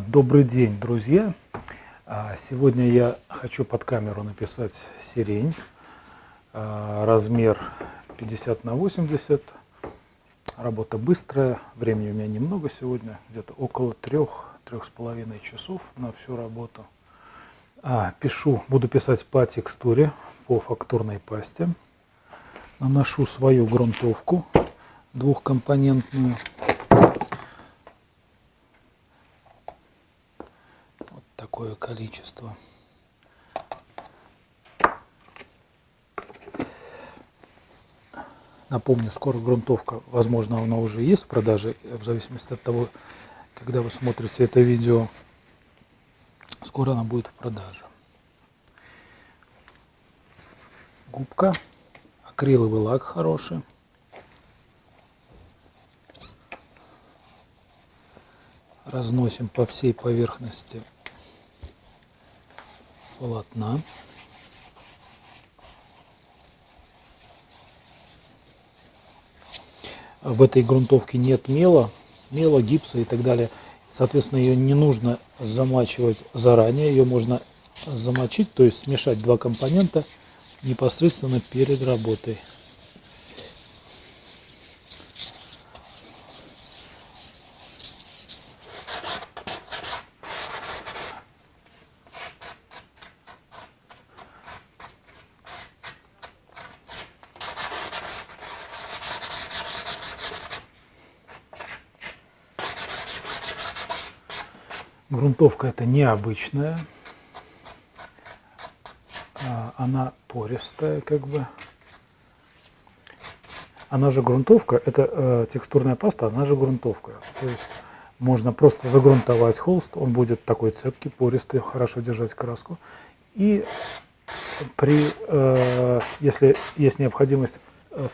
Добрый день, друзья! Сегодня я хочу под камеру написать сирень, размер 50 на 80. Работа быстрая, времени у меня немного сегодня, где-то около 3–3,5 часов на всю работу. Буду писать по текстуре, по фактурной пасте. Наношу свою грунтовку двухкомпонентную. Вот такое количество. Напомню, скоро грунтовка, возможно, она уже есть в продаже, в зависимости от того, когда вы смотрите это видео, скоро она будет в продаже. Губка, акриловый лак хороший. Разносим по всей поверхности полотна. В этой грунтовке нет мела, гипса и так далее. Соответственно, ее не нужно замачивать заранее. Ее можно замочить, то есть смешать два компонента непосредственно перед работой. Грунтовка эта необычная, она пористая, как бы. Она же грунтовка, это текстурная паста, она же грунтовка. То есть можно просто загрунтовать холст, он будет такой цепкий, пористый, хорошо держать краску. И если есть необходимость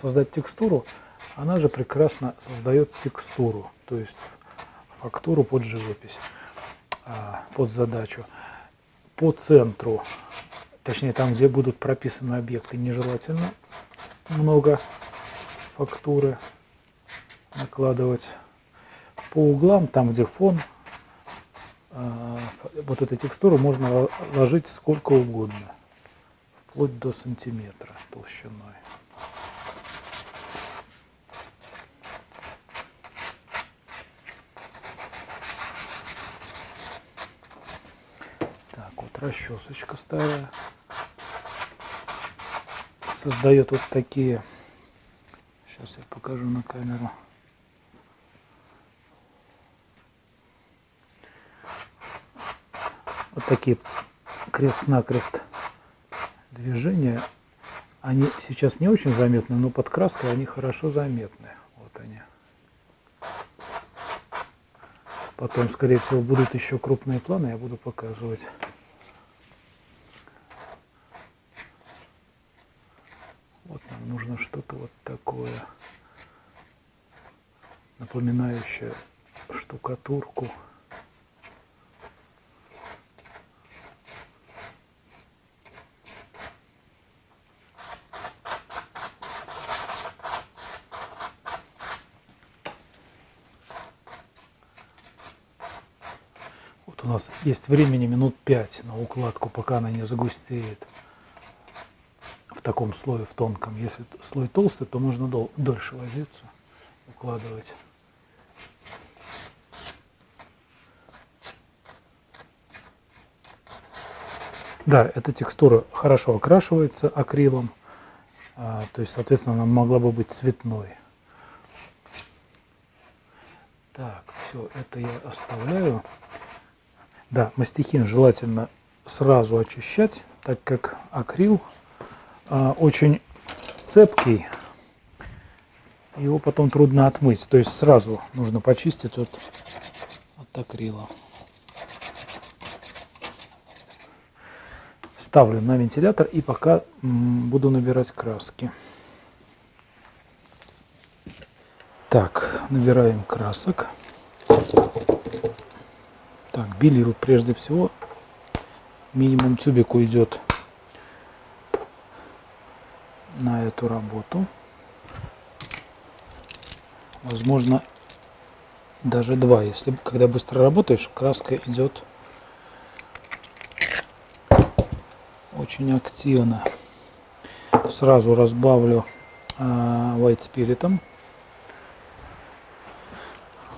создать текстуру, она же прекрасно создает текстуру, то есть фактуру под живопись, под задачу. По центру, точнее там, где будут прописаны объекты, нежелательно много фактуры накладывать. По углам, там где фон, вот эту текстуру можно ложить сколько угодно, вплоть до сантиметра толщиной. Так, вот расчесочка старая создает вот такие. Сейчас я покажу на камеру. Вот такие крест-накрест движения. Они сейчас не очень заметны, но под краской они хорошо заметны. Вот они. Потом, скорее всего, будут еще крупные планы, я буду показывать. Вот нам нужно что-то вот такое, напоминающее штукатурку. Вот у нас есть времени минут 5 на укладку, пока она не загустеет в таком слое, в тонком. Если слой толстый, то можно дольше возиться, укладывать. Да, эта текстура хорошо окрашивается акрилом, то есть, соответственно, она могла бы быть цветной. Так, все, это я оставляю. Да, мастихин желательно сразу очищать, так как акрил очень цепкий, его потом трудно отмыть. То есть сразу нужно почистить от акрила. Ставлю на вентилятор и пока буду набирать краски. Так, набираем красок. Так, белил прежде всего. Минимум тюбик уйдет на эту работу. Возможно, даже 2. Если когда быстро работаешь, краска идет очень активно. Сразу разбавлю White Spirit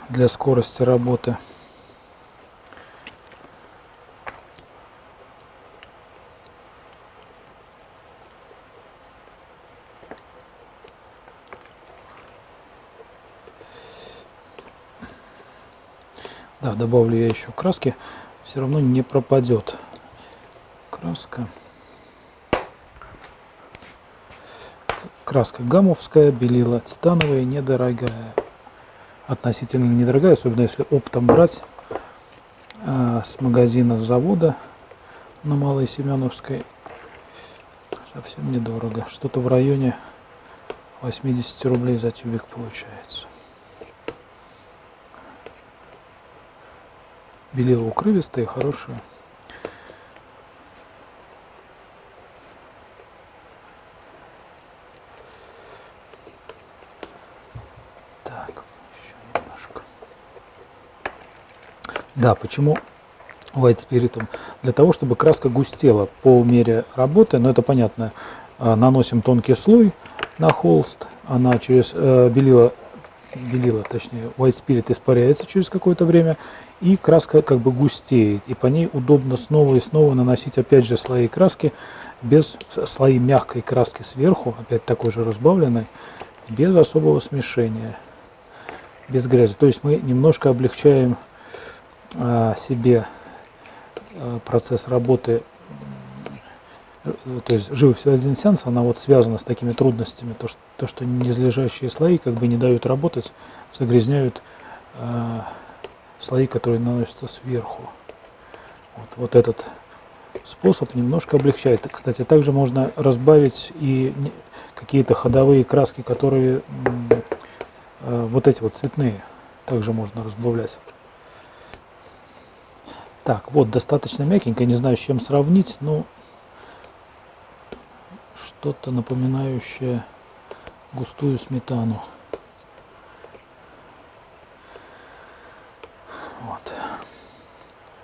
для скорости работы. Да, добавлю я еще краски, все равно не пропадет краска. Краска гамовская, белила титановая, недорогая. Относительно недорогая, особенно если оптом брать с магазина завода на Малой Семеновской. Совсем недорого. Что-то в районе 80 рублей за тюбик получается. Белила укрывистые, хорошие. Так, еще немножко. Да, почему White Spirit? Для того, чтобы краска густела по мере работы, но это понятно. Наносим тонкий слой на холст, она через белила, точнее, White Spirit испаряется через какое-то время, и краска как бы густеет, и по ней удобно снова и снова наносить опять же слои краски, без слои мягкой краски сверху, опять такой же разбавленной, без особого смешения, без грязи. То есть мы немножко облегчаем себе процесс работы. То есть живопись в один сеанс, она вот связана с такими трудностями, то, что низлежащие слои как бы не дают работать, загрязняют слои, которые наносятся сверху. Вот этот способ немножко облегчает. Кстати, также можно разбавить и какие-то ходовые краски, которые вот эти вот цветные, также можно разбавлять. Так, вот достаточно мягенько, не знаю, с чем сравнить, но что-то напоминающее густую сметану.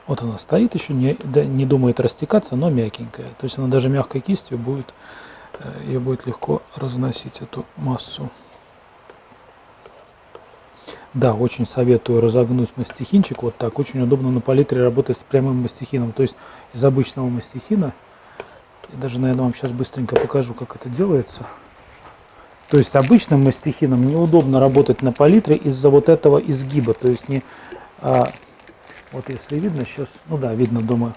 Вот она стоит еще, не думает растекаться, но мягенькая. То есть она даже мягкой кистью будет, ее будет легко разносить, эту массу. Да, очень советую разогнуть мастихинчик вот так. Очень удобно на палитре работать с прямым мастихином. То есть из обычного мастихина, я даже, наверное, вам сейчас быстренько покажу, как это делается. То есть обычным мастихином неудобно работать на палитре из-за вот этого изгиба. То есть не... вот если видно сейчас, ну да, видно, думаю.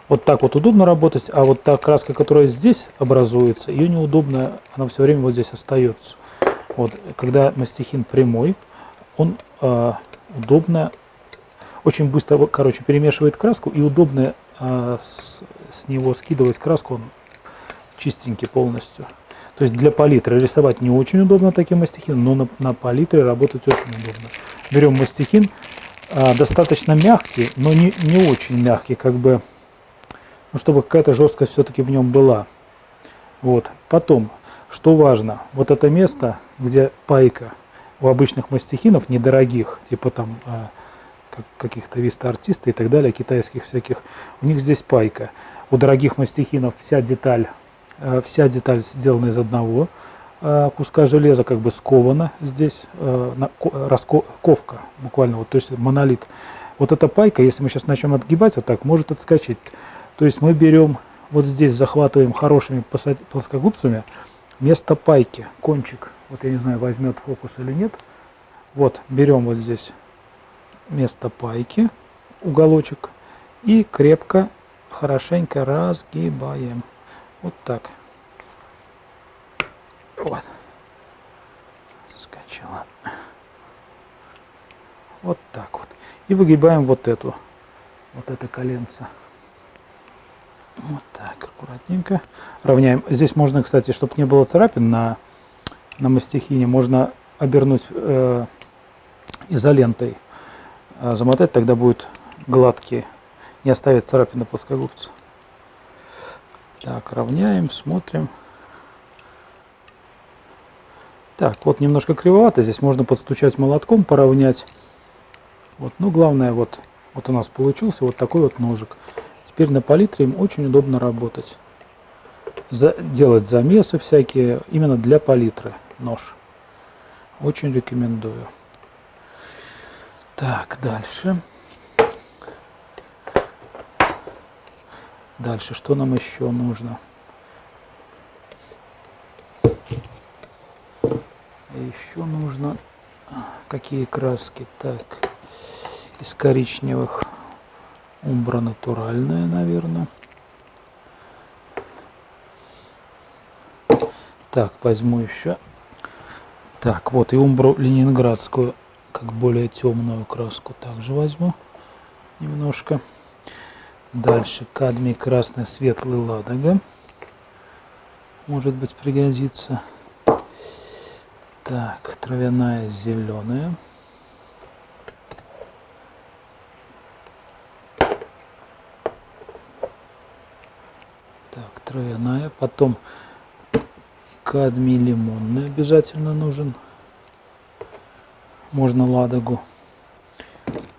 Вот так вот удобно работать, а вот та краска, которая здесь образуется, ее неудобно, она все время вот здесь остается. Вот, когда мастихин прямой, он удобно, очень быстро, короче, перемешивает краску, и удобно с него скидывать краску, он чистенький полностью. То есть для палитры рисовать не очень удобно таким мастихином, но на палитре работать очень удобно. Берем мастихин, достаточно мягкий, но не очень мягкий, как бы, ну, чтобы какая-то жесткость все-таки в нем была. Вот. Потом, что важно, вот это место, где пайка у обычных мастихинов, недорогих, типа там каких-то Виста-артиста и так далее, китайских всяких, у них здесь пайка. У дорогих мастихинов вся деталь сделана из одного куска железа, как бы скована здесь, ковка буквально, вот, то есть монолит. Вот эта пайка, если мы сейчас начнем отгибать вот так, может отскочить. То есть мы берем, вот здесь захватываем хорошими плоскогубцами место пайки, кончик, вот я не знаю, возьмет фокус или нет. Вот, берем вот здесь место пайки, уголочек, и крепко, хорошенько разгибаем. Вот так. Вот. Соскочила. Вот так вот. И выгибаем вот это коленце. Вот так, аккуратненько. Равняем. Здесь можно, кстати, чтобы не было царапин на мастихине, можно обернуть изолентой, замотать, тогда будет гладкий, не оставит царапин на плоскогубце. Так, равняем, смотрим. Так, вот немножко кривовато, здесь можно подстучать молотком, поравнять. Вот. Ну, главное, вот у нас получился вот такой вот ножик. Теперь на палитре им очень удобно работать. Делать замесы всякие именно для палитры нож. Очень рекомендую. Так, дальше. Дальше, что нам еще нужно? Еще нужно какие краски? Так, из коричневых умбра натуральная, наверное. Так, возьму еще. Так, вот и умбру ленинградскую, как более темную краску, также возьму немножко. Дальше кадмий красный, светлый ладога. Может быть, пригодится. Так, травяная зеленая. Так, травяная. Потом кадмий лимонный обязательно нужен. Можно ладогу.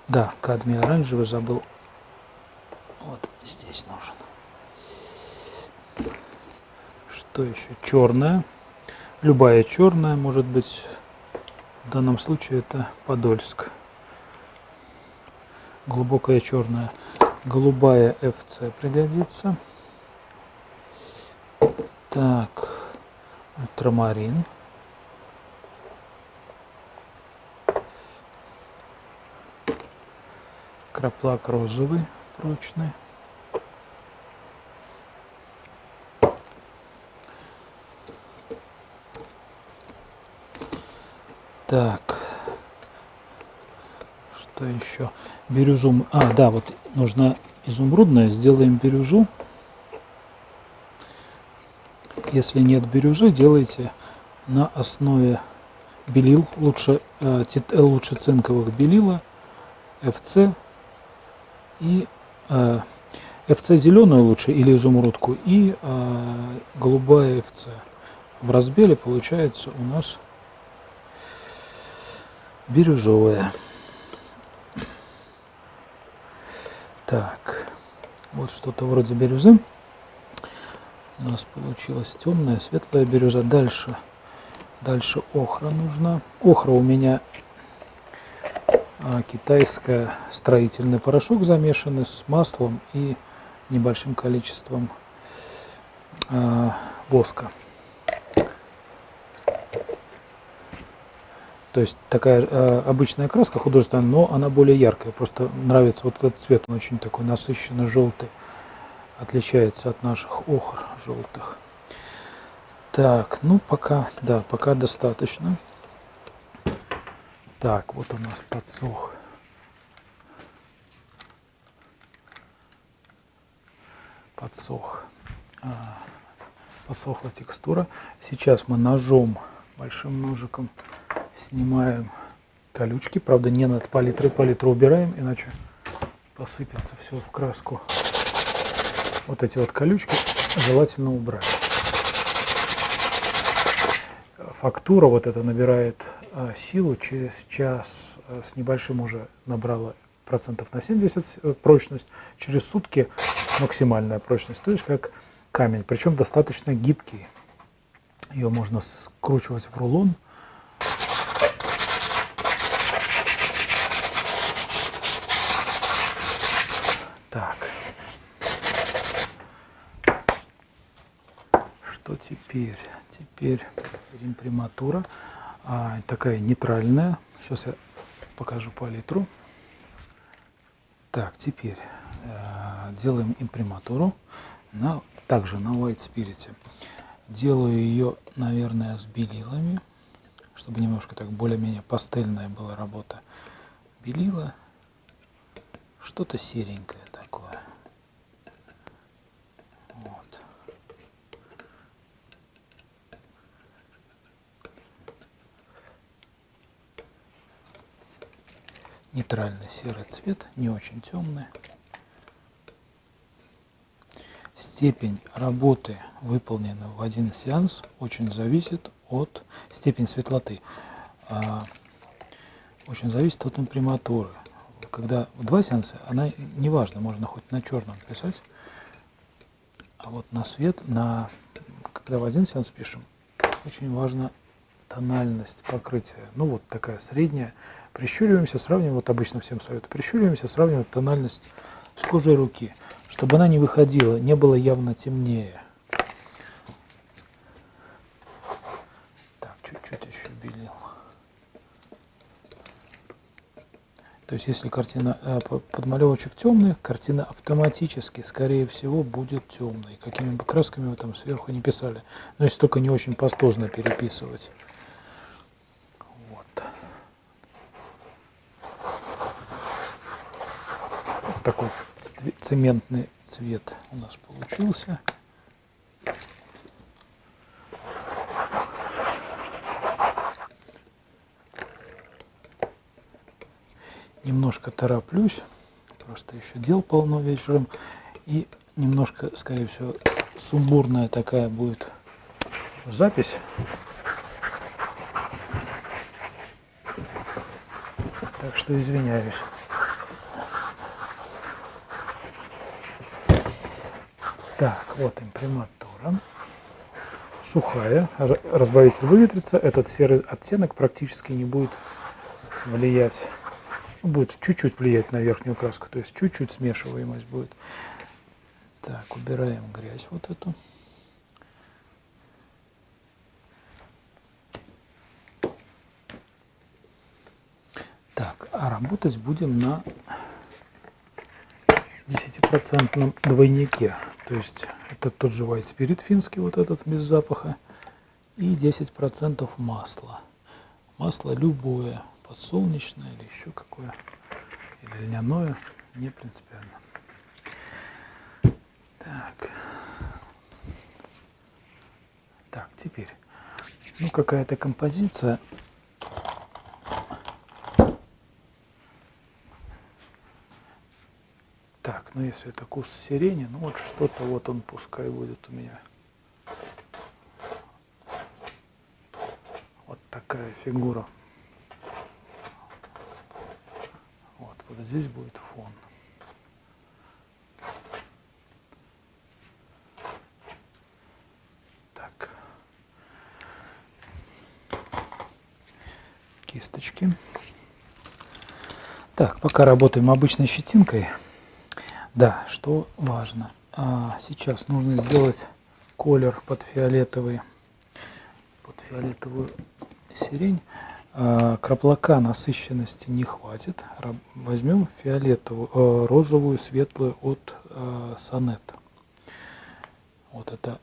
Да, кадмий оранжевый забыл. Вот здесь нужен. Что еще? Черная. Любая черная, может быть, в данном случае это Подольск. Глубокая черная. Голубая FC пригодится. Так, ультрамарин. Краплак розовый, прочный. Так, что еще? Бирюзу. А, да, вот нужно изумрудное. Сделаем бирюзу. Если нет бирюзы, делайте на основе белил. Лучше цинковых белила, FC и FC зеленую лучше или изумрудку и голубая FC. В разбеле получается у нас бирюзовая. Так, вот что-то вроде бирюзы. У нас получилась темная, светлая бирюза. Дальше охра нужна. Охра у меня китайская, строительный порошок, замешанный с маслом и небольшим количеством воска. То есть такая обычная краска художественная, но она более яркая. Просто нравится вот этот цвет, он очень такой насыщенно желтый. Отличается от наших охр желтых. Так, ну пока достаточно. Так, вот у нас подсохла текстура. Сейчас мы ножом, большим ножиком, снимаем колючки. Правда, не над палитрой. Палитру убираем, иначе посыпется все в краску. Вот эти вот колючки желательно убрать. Фактура вот эта набирает силу через час с небольшим, уже набрала процентов на 70 прочность. Через сутки максимальная прочность. То есть как камень, причем достаточно гибкий. Ее можно скручивать в рулон. Так. Что теперь? Теперь имприматура. Такая нейтральная. Сейчас я покажу палитру. Так, теперь делаем имприматуру. Также на White Spirit. Делаю ее, наверное, с белилами, чтобы немножко так более-менее пастельная была работа. Белила. Что-то серенькое такое. Вот. Нейтральный серый цвет, не очень темный. Степень работы, выполненной в один сеанс, очень зависит от степени светлоты. Очень зависит от имприматуры. когда два сеанса, она неважно, можно хоть на черном писать, а вот на свет, когда в один сеанс пишем, очень важна тональность покрытия. Ну вот такая средняя. Прищуриваемся, сравниваем, вот обычно всем советую, прищуриваемся, сравниваем тональность с кожей руки, чтобы она не выходила, не было явно темнее. Так, чуть-чуть еще белил. То есть если картина подмалевочек темный, картина автоматически, скорее всего, будет темной. Какими бы красками вы там сверху не писали. Но если только не очень пастозно переписывать. Вот. Вот такой цементный цвет у нас получился. Немножко тороплюсь, просто еще дел полно вечером, и немножко, скорее всего, сумбурная такая будет запись. Так что извиняюсь. Так, вот имприматура. Сухая, разбавитель выветрится, этот серый оттенок практически не будет влиять. Будет чуть-чуть влиять на верхнюю краску, то есть чуть-чуть смешиваемость будет. Так, убираем грязь вот эту. Так, а работать будем на 10% двойнике. То есть это тот же White Spirit финский, вот этот без запаха. И 10% масла. Масло любое, подсолнечное или еще какое, или льняное, не принципиально. Так, теперь, ну какая-то композиция. Так, ну если это куст сирени, ну вот что-то вот он пускай будет у меня. Вот такая фигура. Вот здесь будет фон. Так. Кисточки. Так, пока работаем обычной щетинкой. Да, что важно. Сейчас нужно сделать колер под фиолетовую сирень. Краплака насыщенности не хватит. Возьмем фиолетовую, розовую, светлую от Сонет. Вот это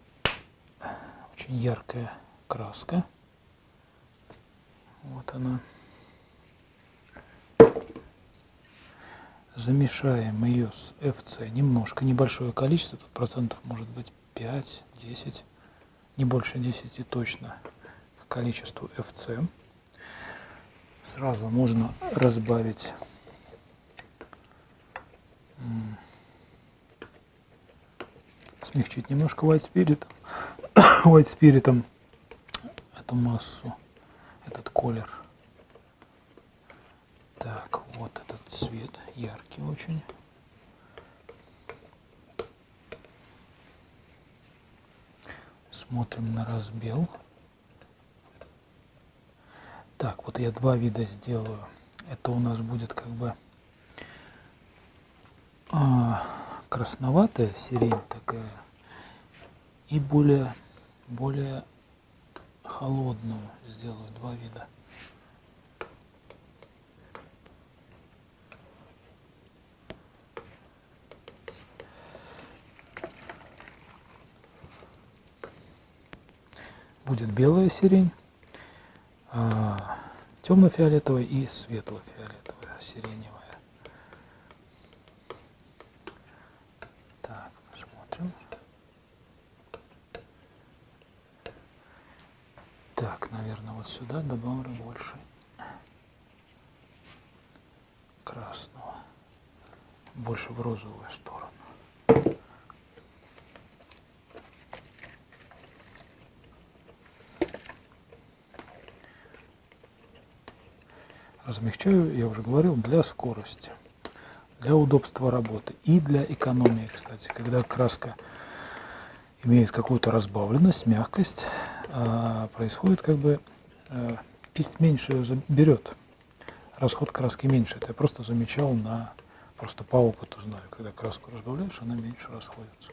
очень яркая краска. Вот она. Замешаем ее с FC немножко, небольшое количество, тут процентов может быть 5-10, не больше 10 точно, к количеству FC. Сразу можно разбавить смягчить немножко White Spirit эту массу, этот колер. Так, вот этот цвет яркий очень. Смотрим на разбел. Так, вот я два вида сделаю. Это у нас будет как бы красноватая сирень такая и более холодную сделаю, два вида. Будет белая сирень, темно-фиолетовая и светло-фиолетовая, сиреневая. Так, посмотрим. Так, наверное, вот сюда добавлю больше красного, больше в розовую сторону. Размягчаю, я уже говорил, для скорости. для удобства работы и для экономии, кстати. Когда краска имеет какую-то разбавленность, мягкость, происходит как бы кисть меньше ее берет, расход краски меньше. Это я просто замечал просто по опыту знаю, когда краску разбавляешь, она меньше расходится.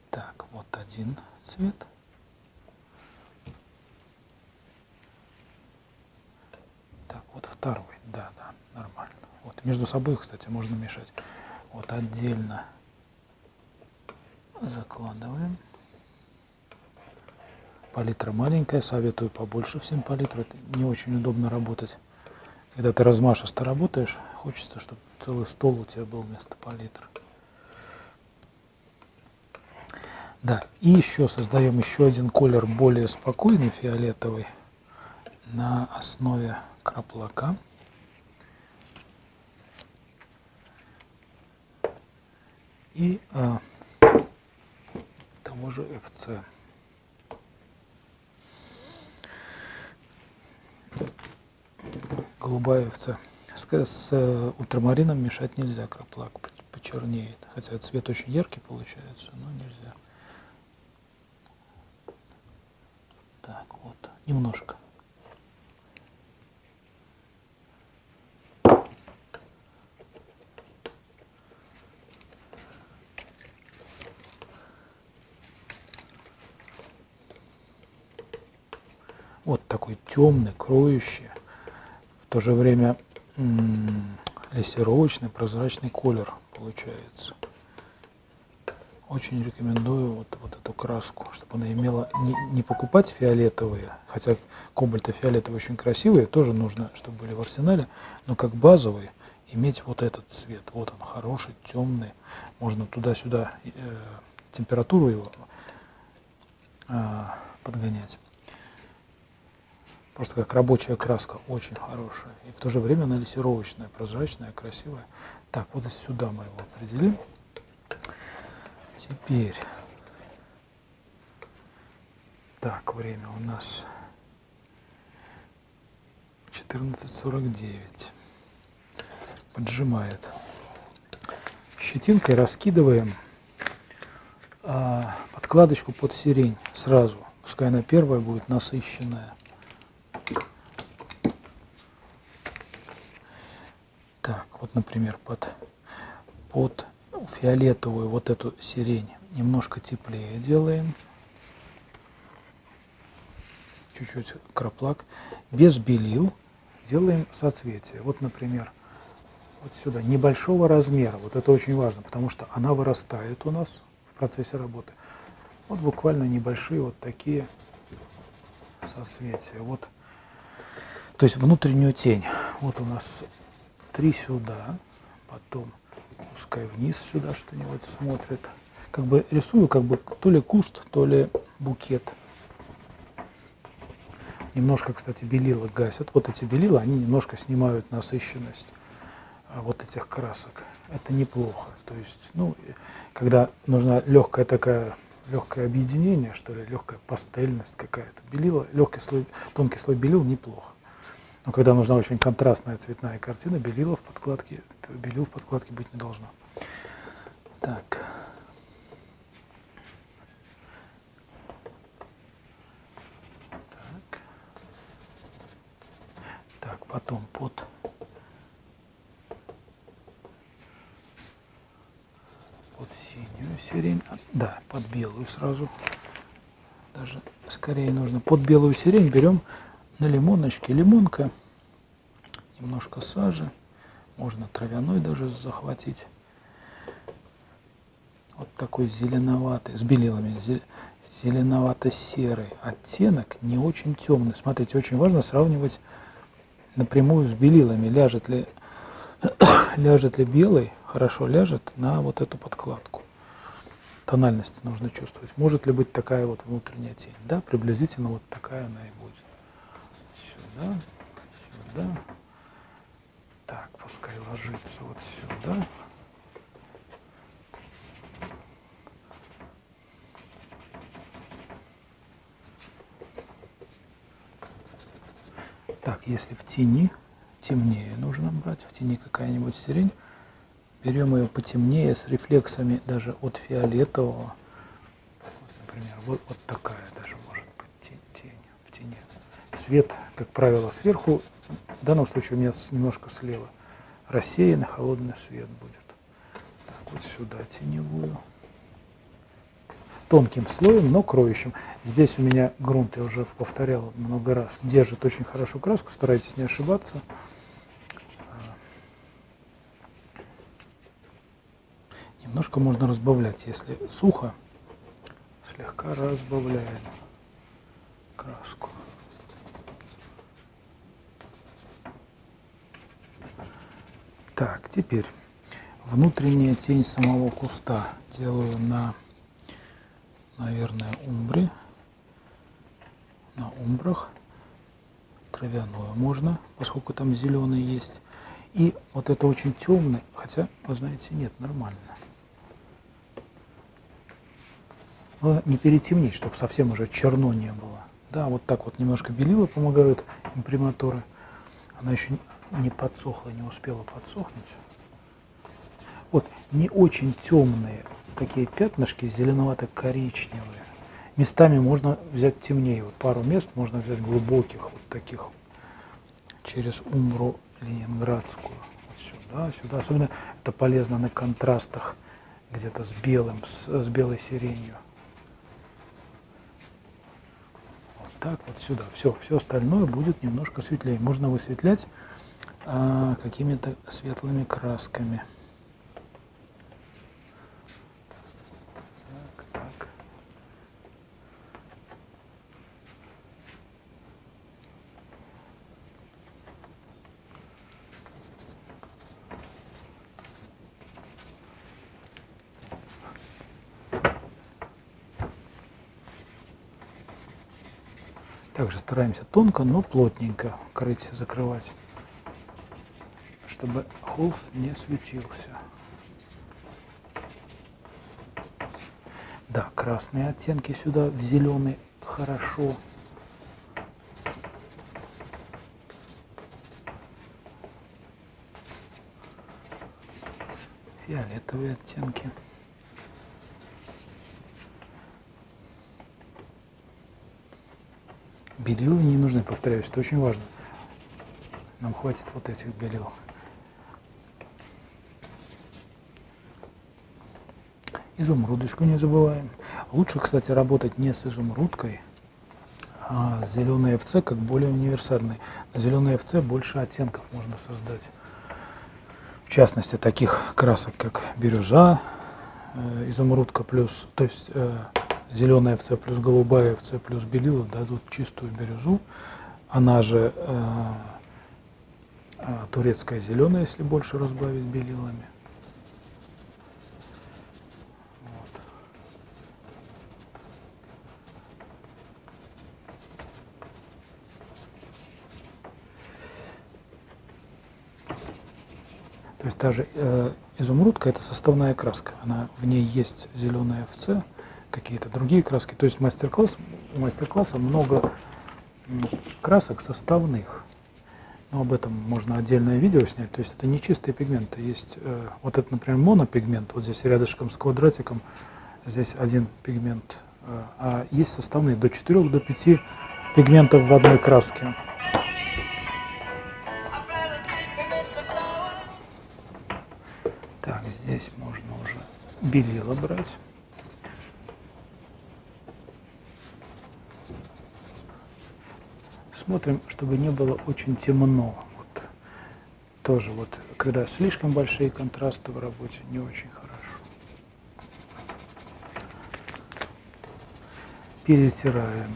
Так, вот один цвет. Так, вот второй. Да, нормально. Вот между собой, кстати, можно мешать. Вот отдельно закладываем. Палитра маленькая, советую побольше всем палитру. Это не очень удобно работать. Когда ты размашисто работаешь, хочется, чтобы целый стол у тебя был вместо палитры. Да, и еще создаем еще один колер, более спокойный, фиолетовый, на основе краплака. И того же FC. Голубая FC. С ультрамарином мешать нельзя, краплак почернеет. Хотя цвет очень яркий получается, но нельзя. Так, вот, немножко. Вот такой темный, кроющий, в то же время лессировочный, прозрачный колер получается. Очень рекомендую вот эту краску, чтобы она имела, не покупать фиолетовые, хотя кобальто-фиолетовые очень красивые, тоже нужно, чтобы были в арсенале, но как базовые иметь вот этот цвет. Вот он, хороший, темный. Можно туда-сюда температуру его подгонять. Просто как рабочая краска, очень хорошая. И в то же время она лессировочная, прозрачная, красивая. Так, вот сюда мы его определим. Теперь, так, время у нас 14:49. Поджимает. Щетинкой раскидываем подкладочку под сирень сразу. Пускай она первая будет насыщенная. Так, вот, например, под фиолетовую вот эту сирень немножко теплее делаем. Чуть-чуть краплак. Без белил делаем соцветие. Вот, например, вот сюда, небольшого размера. Вот это очень важно, потому что она вырастает у нас в процессе работы. Вот буквально небольшие вот такие соцветия. Вот, то есть внутреннюю тень. Вот у нас 3 сюда, потом пускай вниз сюда что-нибудь смотрит. Как бы рисую, как бы то ли куст, то ли букет. Немножко, кстати, белила гасят. Вот эти белила, они немножко снимают насыщенность вот этих красок. Это неплохо. То есть, ну, когда нужна легкое объединение, что ли, легкая пастельность какая-то. Белила, легкий слой, тонкий слой белил неплохо. Но когда нужна очень контрастная цветная картина, белил в подкладке быть не должно. Так. Так, потом под синюю сирень, да, под белую сразу. Даже скорее нужно под белую сирень берем на лимоночке, лимонка, немножко сажи, можно травяной даже захватить. Вот такой зеленоватый, с белилами, зеленовато-серый оттенок, не очень темный. Смотрите, очень важно сравнивать напрямую с белилами, ляжет ли белый, хорошо ляжет на вот эту подкладку. Тональность нужно чувствовать. Может ли быть такая вот внутренняя тень? Да, приблизительно вот такая она и будет. Сюда, сюда. Так, пускай ложится вот сюда. Так, если в тени темнее нужно брать, в тени какая-нибудь сирень. Берем ее потемнее, с рефлексами даже от фиолетового. Вот, например, вот такая даже может быть тень в тени. Свет, как правило, сверху, в данном случае у меня немножко слева. Рассеянный холодный свет будет. Так, вот сюда теневую. Тонким слоем, но кроющим. Здесь у меня грунт, я уже повторял много раз, держит очень хорошо краску, старайтесь не ошибаться. Немножко можно разбавлять, если сухо, слегка разбавляем краску. Так, теперь внутренняя тень самого куста делаю на, наверное, умбре, на умбрах. Травяную можно, поскольку там зеленый есть. И вот это очень темный, хотя, вы знаете, нет, нормально. Но не перетемнить, чтобы совсем уже черно не было. Да, вот так вот немножко белила помогают имприматуры. Она еще не подсохла, не успела подсохнуть. Вот не очень темные такие пятнышки, зеленовато-коричневые. Местами можно взять темнее. Вот пару мест можно взять глубоких, вот таких, через умбру ленинградскую. Вот сюда, сюда. Особенно это полезно на контрастах где-то с белым, с белой сиренью. Вот так вот сюда. Все остальное будет немножко светлее. Можно высветлять какими-то светлыми красками. Так. Также стараемся тонко, но плотненько крыть, закрывать, чтобы холст не светился. Да, красные оттенки сюда в зеленый хорошо. Фиолетовые оттенки. Белила не нужны, повторяюсь, это очень важно. Нам хватит вот этих белил. Изумрудочку не забываем. Лучше, кстати, работать не с изумрудкой, а с зеленой ФЦ, как более универсальной. На зеленой ФЦ больше оттенков можно создать. В частности, таких красок, как бирюза, изумрудка плюс, то есть зеленая ФЦ плюс голубая ФЦ плюс белила дадут чистую бирюзу. Она же турецкая зеленая, если больше разбавить белилами. Вот. То есть та же изумрудка — это составная краска. В ней есть зеленая ФЦ, какие-то другие краски. То есть у мастер-класса много красок составных. Но об этом можно отдельное видео снять. То есть это не чистые пигменты. Есть вот это, например, монопигмент. Вот здесь рядышком с квадратиком. Здесь один пигмент. А есть составные до 4 до 5 пигментов в одной краске. Так, здесь можно уже белила брать. Смотрим, чтобы не было очень темно. Вот. Тоже вот, когда слишком большие контрасты в работе, не очень хорошо. Перетираем,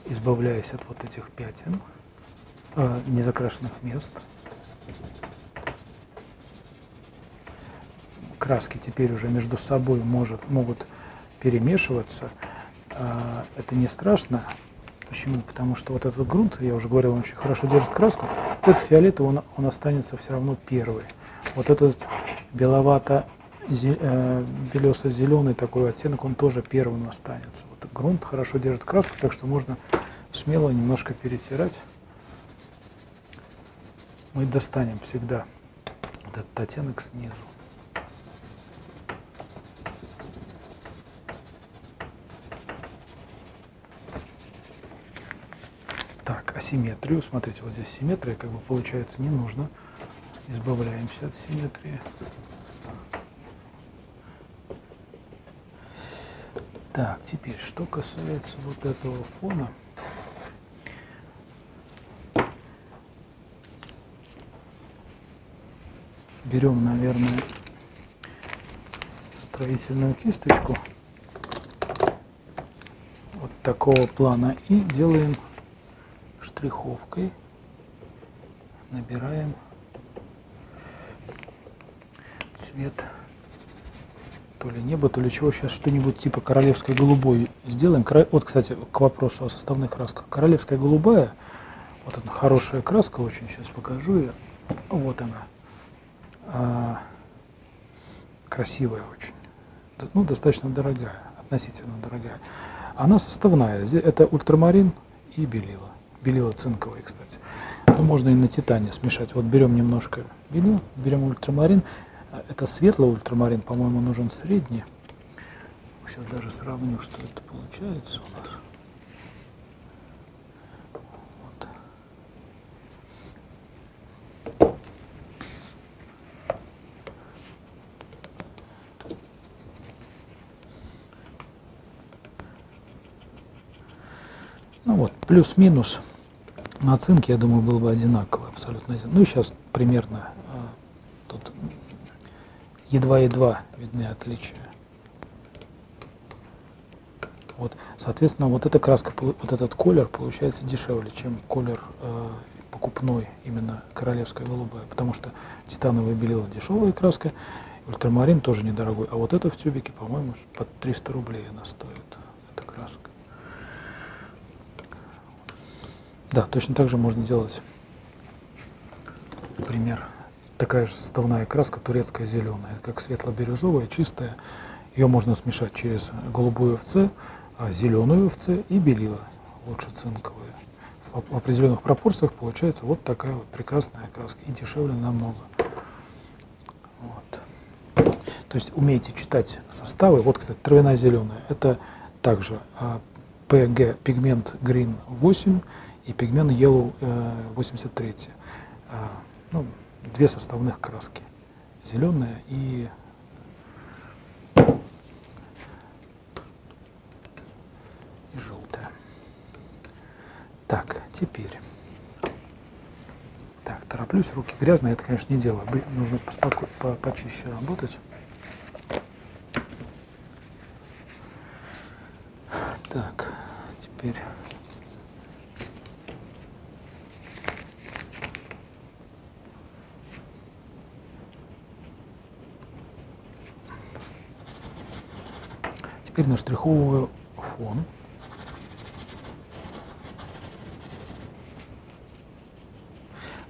избавляясь от вот этих пятен, незакрашенных мест. Краски теперь уже между собой могут перемешиваться. Это не страшно. Почему? Потому что вот этот грунт, я уже говорил, он очень хорошо держит краску. Вот этот фиолетовый, он останется все равно первый. Вот этот белесо-зеленый такой оттенок, он тоже первым останется. Вот грунт хорошо держит краску, так что можно смело немножко перетирать. мы достанем всегда вот этот оттенок снизу. Так, асимметрию. Смотрите, вот здесь симметрия, как бы получается, не нужно. Избавляемся от симметрии. Так, теперь, что касается вот этого фона. Берем, наверное, строительную кисточку вот такого плана и делаем штриховкой, набираем цвет то ли неба, то ли чего. Сейчас что-нибудь типа королевской голубой сделаем. Вот, кстати, к вопросу о составных красках. Королевская голубая, вот она хорошая краска, очень сейчас покажу ее. Вот она. Красивая очень, ну, достаточно дорогая, относительно дорогая. Она составная, это ультрамарин и белила. Белила цинковые, кстати. Ну, можно и на титане смешать. Вот берем немножко белил, берем ультрамарин. Это светлый ультрамарин, по-моему, нужен средний. Сейчас даже сравню, что это получается у нас. Ну вот, плюс-минус на цинке, я думаю, было бы одинаково, абсолютно одинаково. Ну, сейчас примерно тут едва-едва видны отличия. Вот, соответственно, вот эта краска, вот этот колер получается дешевле, чем колер покупной, именно королевская голубая, потому что титановая белила дешевая краска, ультрамарин тоже недорогой, а вот это в тюбике, по-моему, под 300 рублей она стоит, эта краска. Да, точно так же можно делать, например, такая же составная краска, турецкая зеленая, это как светло-бирюзовая, чистая. Ее можно смешать через голубую ФЦ, зеленую ФЦ и белила, лучше цинковые. В определенных пропорциях получается вот такая вот прекрасная краска, и дешевле намного. Вот. То есть умеете читать составы. Вот, кстати, травяная зеленая, это также PG, пигмент Green 8 и пигмент Yellow 83. Ну, две составных краски, зеленая и желтая. Так, теперь. Так, тороплюсь, руки грязные, это, конечно, не дело. Нужно почище работать. Так, теперь. Теперь наштриховываю фон.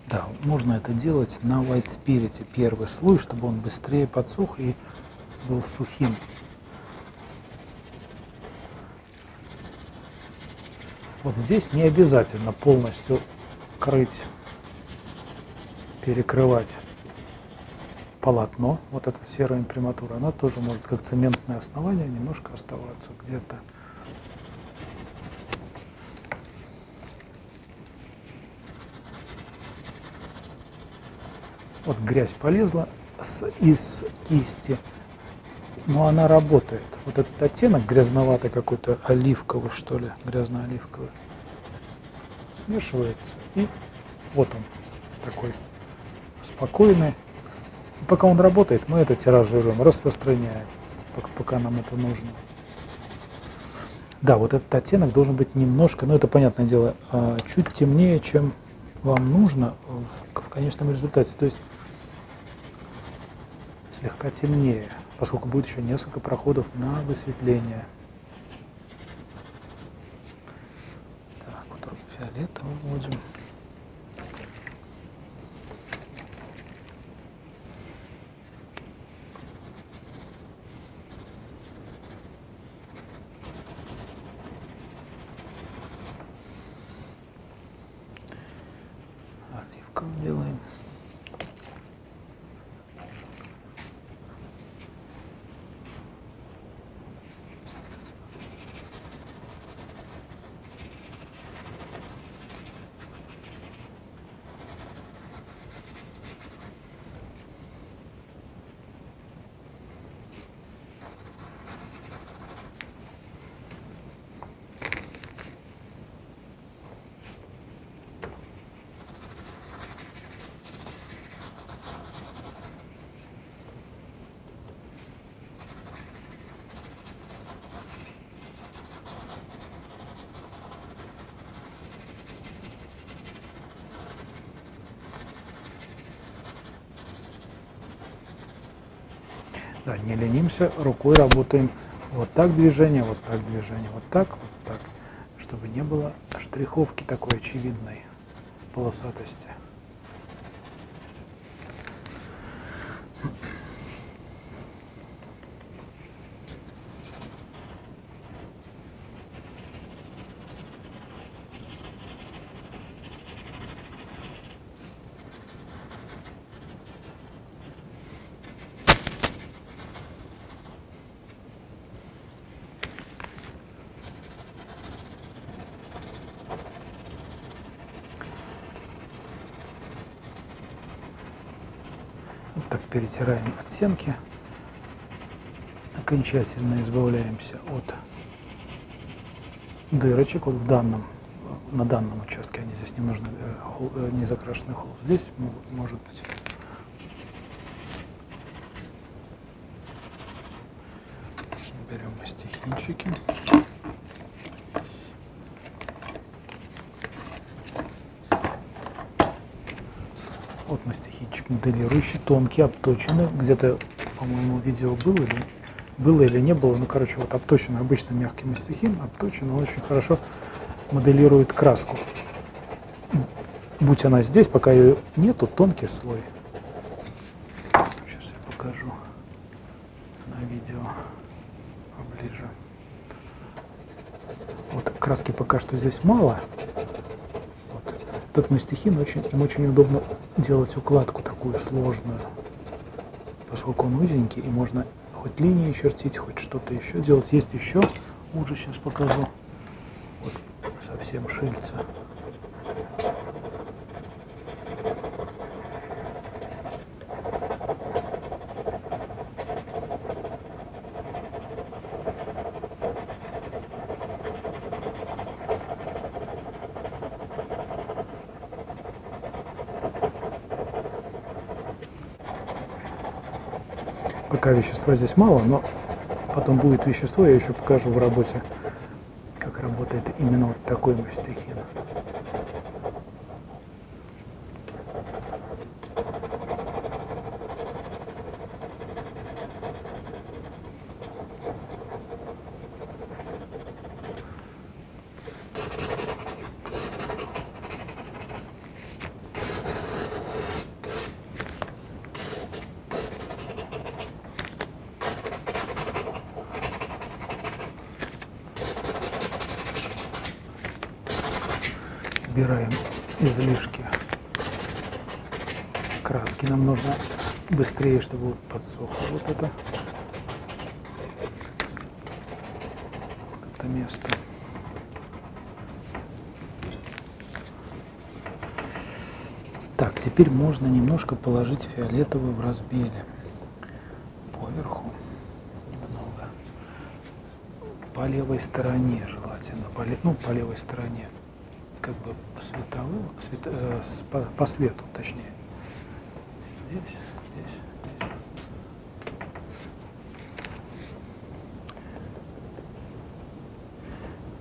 Да, можно это делать на White Spirit, первый слой, чтобы он быстрее подсох и был сухим. Вот здесь не обязательно полностью крыть, перекрывать полотно, вот эта серая имприматура, она тоже может как цементное основание немножко оставаться где-то. Вот грязь полезла из кисти, но она работает. Вот этот оттенок грязноватый какой-то, оливковый что ли, грязно-оливковый, смешивается, и вот он такой спокойный. И пока он работает, мы это тиражируем, распространяем, пока нам это нужно. Да, вот этот оттенок должен быть немножко, ну это понятное дело, чуть темнее, чем вам нужно в конечном результате. То есть слегка темнее, поскольку будет еще несколько проходов на высветление. Так, вот фиолетовый вводим. Оливковый делаем. Да, не ленимся, рукой работаем. Вот так движение, вот так движение, вот так, чтобы не было штриховки такой очевидной полосатости. Вот так перетираем оттенки, окончательно избавляемся от дырочек. Вот на данном участке они здесь не нужны, не закрашенный холст. Здесь может быть. Берем мастихинчики. Вот мастихинчик моделирующий, тонкий, обточенный. Где-то, по-моему, видео было или не было. Ну, короче, вот обточенный, обычно мягкий мастихин, обточенный, он очень хорошо моделирует краску. Будь она здесь, пока ее нету, тонкий слой. Сейчас я покажу на видео поближе. Вот краски пока что здесь мало. Вот. Этот мастихин им очень удобно делать укладку такую сложную, поскольку он узенький, и можно хоть линии чертить, хоть что-то еще делать. Есть еще, уже сейчас покажу. Вот совсем шильца. Пока вещества здесь мало, но потом будет вещество, я еще покажу в работе, как работает именно вот такой мастихин. Убираем излишки краски. Нам нужно быстрее, чтобы подсохло вот это место. Так, теперь можно немножко положить фиолетовый в разбеле поверху, немного по левой стороне желательно, по левой стороне, как бы по свету, точнее. Здесь.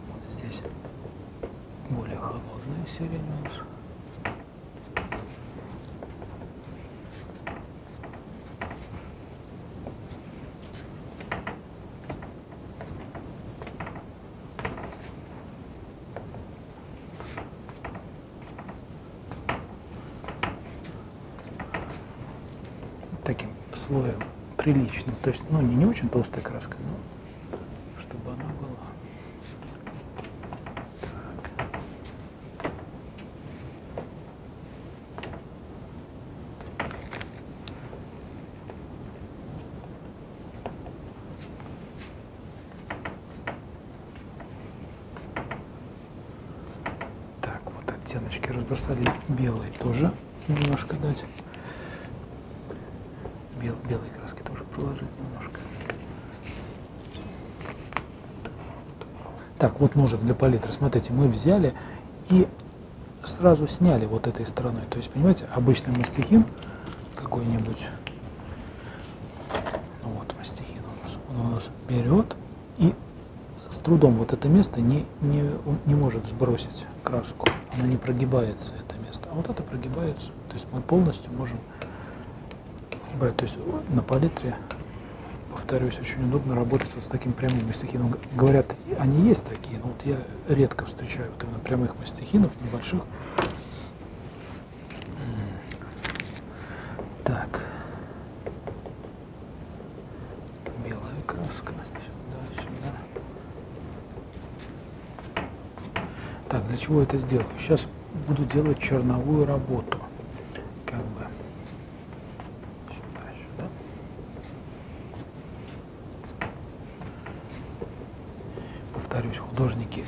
Вот здесь более холодная сирень у нас. Таким слоем приличным, то есть, не очень толстая краска, но чтобы она была. Так, вот оттеночки разбросали, белый тоже немножко дать. Белой краски тоже приложить немножко. Так, вот ножик для палитры. Смотрите, мы взяли и сразу сняли вот этой стороной. То есть, понимаете, обычный мастихин какой-нибудь, вот мастихин он у нас берет и с трудом вот это место не может сбросить краску. Она не прогибается, это место. А вот это прогибается. То есть мы полностью можем брать, то есть на палитре повторюсь, очень удобно работать вот с таким прямым мастихином. Говорят, они есть такие, но вот я редко встречаю вот именно прямых мастихинов, небольших. Так. Белая краска. Сюда, сюда. Так, для чего это сделаю? Сейчас буду делать черновую работу. Как бы. Сюда, сюда. Повторюсь, художники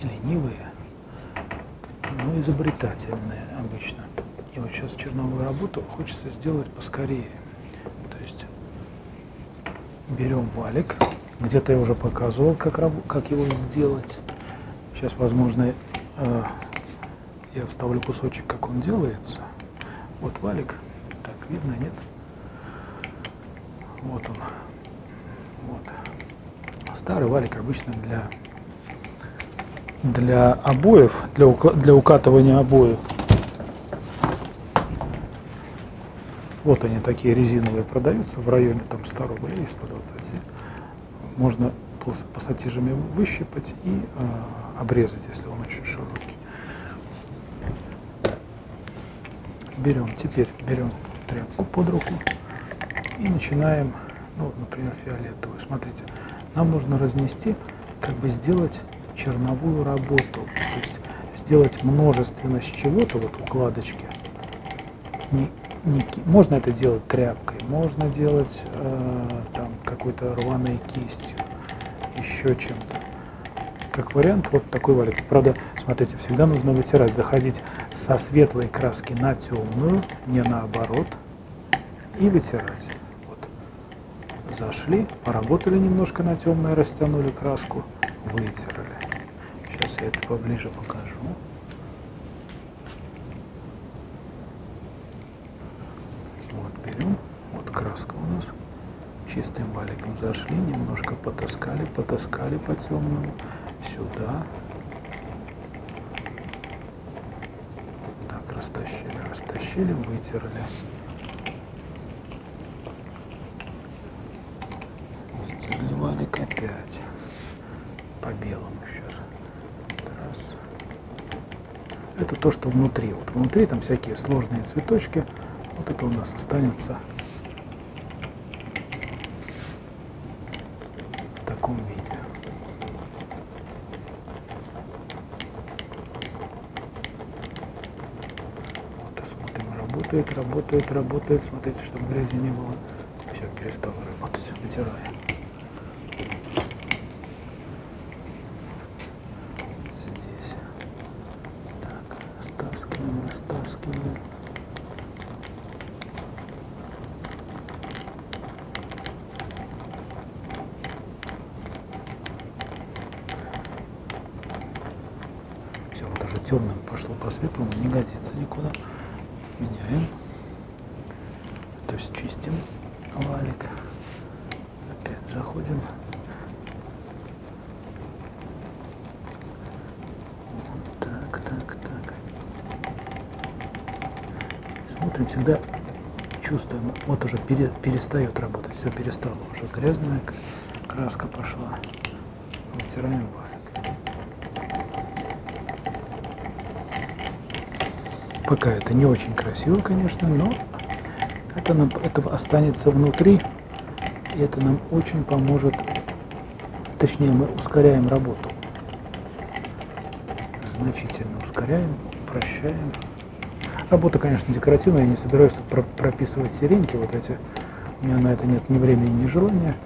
ленивые, но изобретательные обычно. И вот сейчас черновую работу хочется сделать поскорее. То есть берем валик, где-то я уже показывал, как его сделать. Сейчас, возможно, я вставлю кусочек, как он делается. Вот валик, так видно, нет? Вот он. Вот. Старый валик обычно для обоев, для укатывания обоев. Вот они такие резиновые продаются в районе там 100 рублей, 120. Можно пассатижами выщипать и обрезать, если он очень широкий. Теперь берем тряпку под руку и начинаем, ну, например, фиолетовую. Смотрите, нам нужно разнести, как бы сделать черновую работу, то есть сделать множественность чего-то, вот укладочки. Можно это делать тряпкой, можно делать там какой-то рваной кистью, еще чем-то. Как вариант, вот такой валик. Правда, смотрите, всегда нужно вытирать, заходить со светлой краски на темную, не наоборот, и вытирать. Вот. Зашли, поработали немножко на темное, растянули краску, вытерли. Сейчас я это поближе покажу. Вот берем, вот краска у нас. Чистым валиком зашли, немножко потаскали по темному. Сюда. Так, растащили, вытерли. Вытерли валик опять. По белому сейчас. Раз. Это то, что внутри. Вот внутри там всякие сложные цветочки. Вот это у нас останется в таком виде. Работает. Смотрите, чтобы грязи не было. Все, перестало работать. Вытираем. Здесь. Так, растаскиваем. Все, вот уже темным пошло, по светлому не годится никуда. Меняем. То есть чистим валик. Опять заходим. Вот так. Смотрим, всегда чувствуем, вот уже перестает работать. Все перестало, уже грязная краска пошла. Вытираем валик. Пока это не очень красиво, конечно, но это останется внутри, и это нам очень поможет, точнее, мы ускоряем работу. Значительно ускоряем, упрощаем. Работа, конечно, декоративная, я не собираюсь тут прописывать сиреньки, вот эти. У меня на это нет ни времени, ни желания.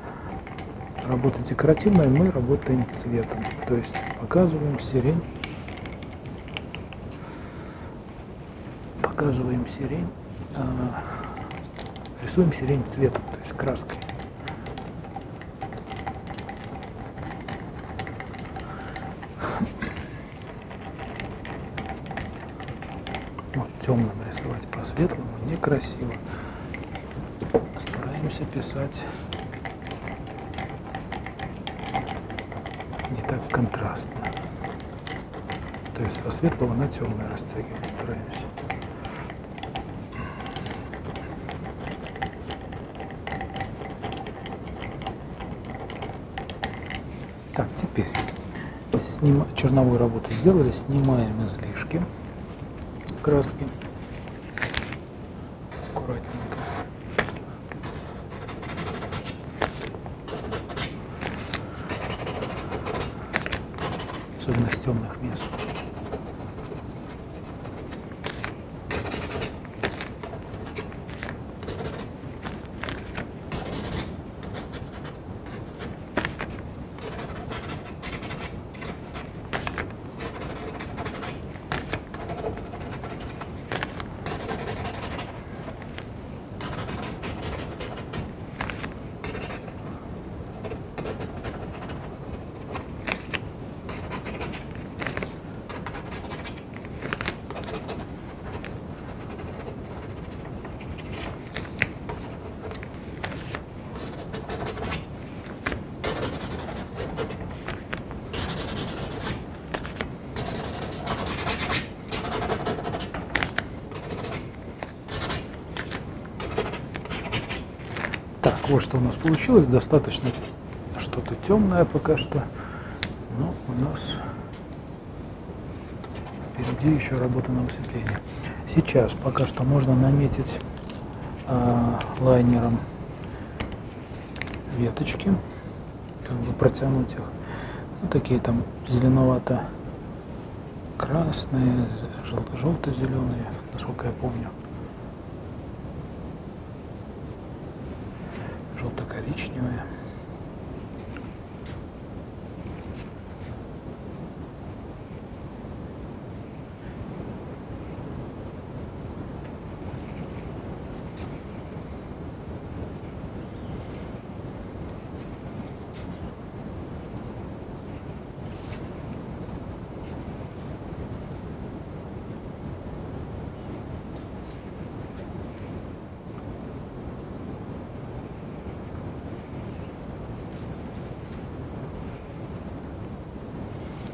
Работа декоративная, мы работаем цветом. То есть показываем сирень. Рисуем сирень цветом, то есть краской. Вот темным рисовать по светлому некрасиво. Стараемся писать не так контрастно. То есть со светлого на темное растягивать стараемся. Так, теперь черновую работу сделали, снимаем излишки краски. Аккуратненько. Особенно с темных мест. Так, вот что у нас получилось. Достаточно что-то темное пока что. Но у нас впереди еще работа на высветление. Сейчас пока что можно наметить лайнером веточки, как бы протянуть их. Ну, такие там зеленовато-красные, желто-зеленые, насколько я помню. Желто-коричневые.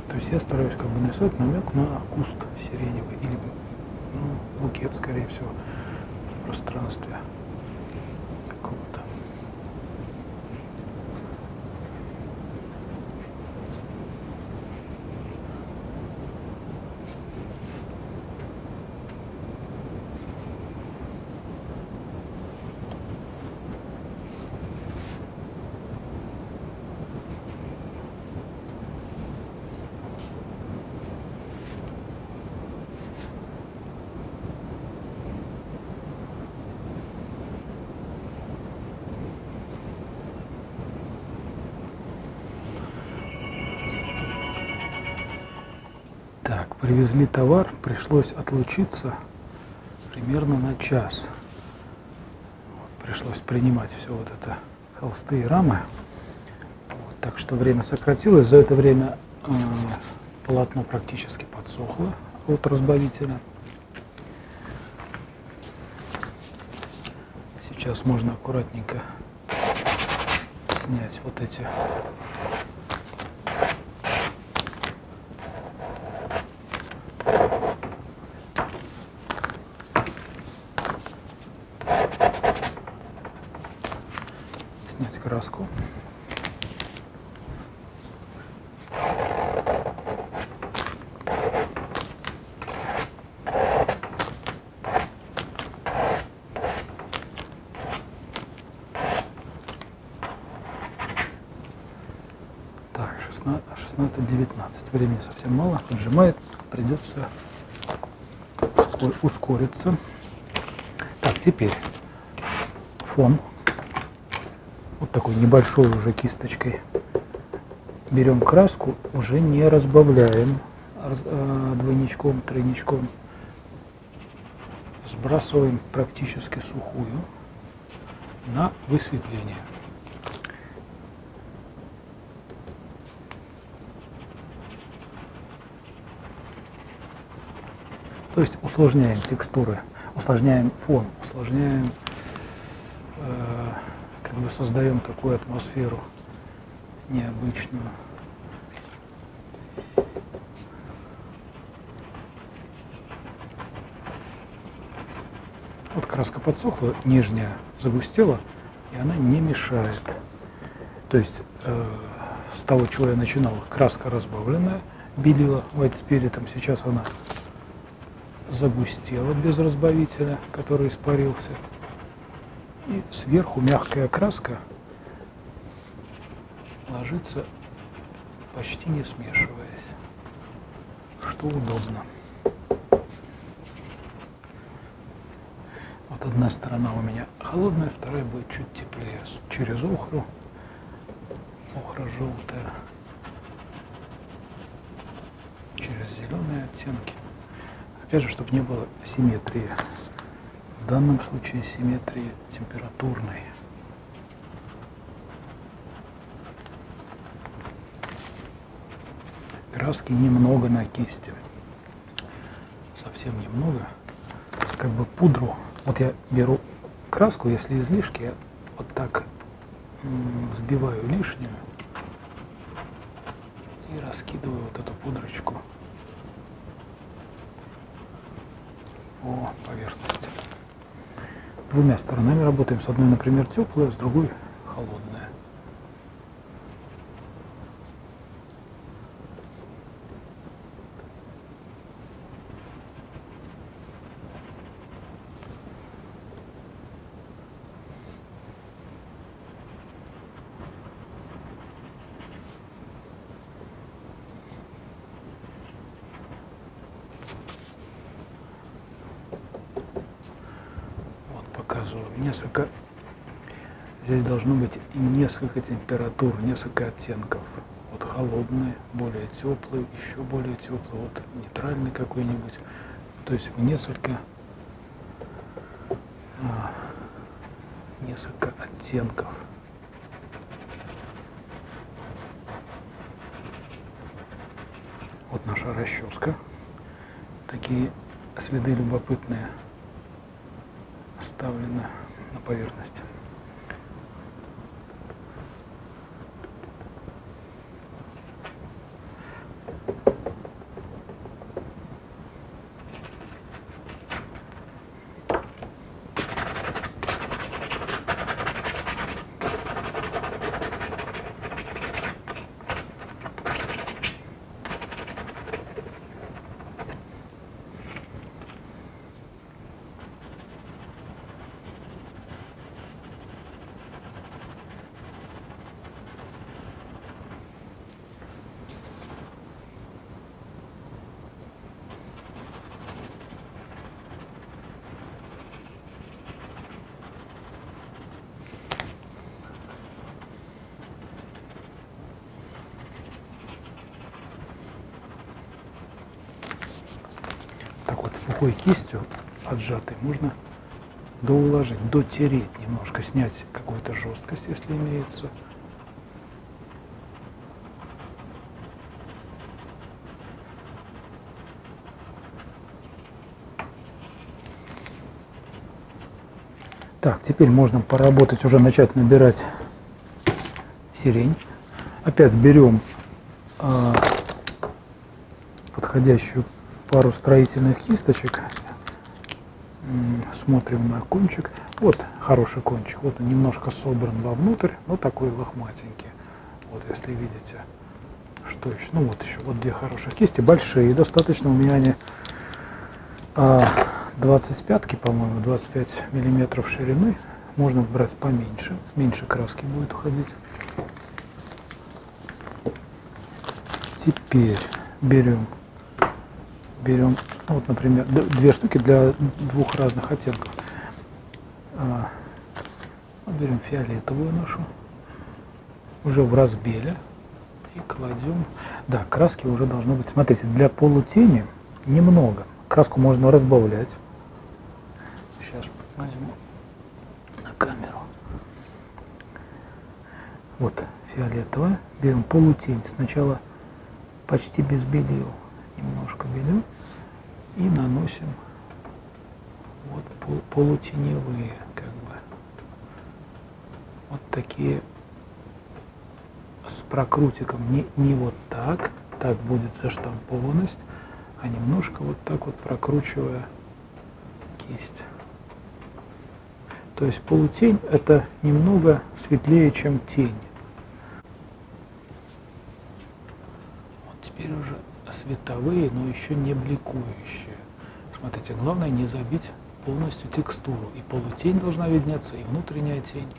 То есть я стараюсь как бы нарисовать намек на куст сиреневый или букет, скорее всего, в пространстве какого-то. Так, привезли товар, пришлось отлучиться примерно на час. Вот, пришлось принимать все вот это, холсты и рамы. Вот, так что время сократилось. За это время полотно практически подсохло от разбавителя. Сейчас можно аккуратненько снять вот эти краску. Так, 16:19. Времени совсем мало, поджимает, придется ускориться. Так, теперь фон. Вот такой небольшой уже кисточкой. Берем краску, уже не разбавляем двойничком, тройничком. Сбрасываем практически сухую на высветление. То есть усложняем текстуры, усложняем фон, усложняем, как бы создаем такую атмосферу необычную. Вот краска подсохла, нижняя загустела, и она не мешает. То есть с того, чего я начинал, краска разбавленная, белила White Spirit, сейчас она загустела без разбавителя, который испарился. И сверху мягкая краска ложится, почти не смешиваясь, что удобно. Вот одна сторона у меня холодная, вторая будет чуть теплее, через охру, охра желтая, через зеленые оттенки. Опять же, чтобы не было симметрии. В данном случае симметрии температурной. Краски немного на кисти. Совсем немного. Как бы пудру. Вот я беру краску, если излишки, я вот так взбиваю лишнюю и раскидываю вот эту пудрочку по поверхности. Двумя сторонами работаем. С одной, например, теплая, с другой холодная. Показываю несколько, здесь должно быть несколько температур, несколько оттенков. Вот холодный, более теплый, еще более теплый, вот нейтральный какой-нибудь. То есть в несколько оттенков. Вот наша расческа. Такие следы любопытные оставлено на поверхности. Так вот сухой кистью отжатой можно доуложить, дотереть немножко, снять какую-то жесткость, если имеется. Так, теперь можно поработать, уже начать набирать сирень. Опять берем подходящую пару строительных кисточек, смотрим на кончик. Вот хороший кончик, вот он немножко собран вовнутрь, вот такой лохматенький. Вот если видите, что еще, ну вот еще, вот две хорошие кисти, большие достаточно, у меня они 25-ки, по-моему, 25 миллиметров ширины. Можно брать поменьше, меньше краски будет уходить. Теперь берем, вот, например, две штуки для двух разных оттенков. Берем фиолетовую нашу, уже в разбеле, и кладем. Да, краски уже должно быть, смотрите, для полутени немного. Краску можно разбавлять. Сейчас возьму на камеру. Вот фиолетовая. Берем полутень. Сначала почти без белил. Немножко белил. И наносим вот полутеневые, как бы. Вот такие с прокрутиком. Не вот так. Так будет заштампованность. А немножко вот так вот прокручивая кисть. То есть полутень — это немного светлее, чем тень. световые, но еще не бликующие. Смотрите, главное не забить полностью текстуру. И полутень должна видняться, и внутренняя тень.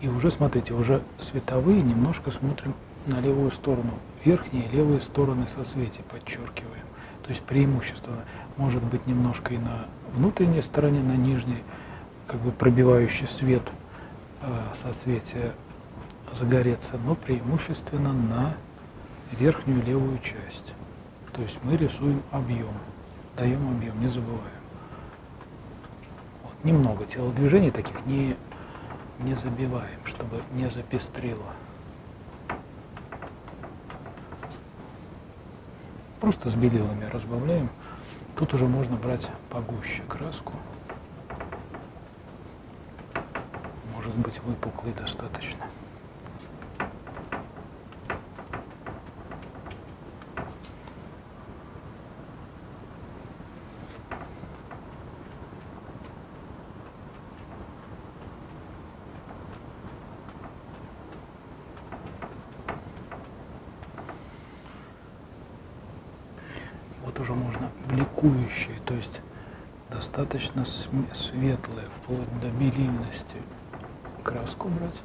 И уже, смотрите, уже световые, немножко смотрим на левую сторону. Верхние и левые стороны соцветий подчеркиваем. То есть преимущество может быть немножко и на внутренней стороне, на нижней, как бы пробивающий свет соцветия загореться, но преимущественно на верхнюю левую часть. То есть мы рисуем объем, даем объем, не забываем. Вот. Немного телодвижений таких не забиваем, чтобы не запестрило. Просто с белилами разбавляем. Тут уже можно брать погуще краску. Может быть, выпуклый достаточно. Вот уже можно бликующие, то есть достаточно светлые, вплоть до белильности, краску брать.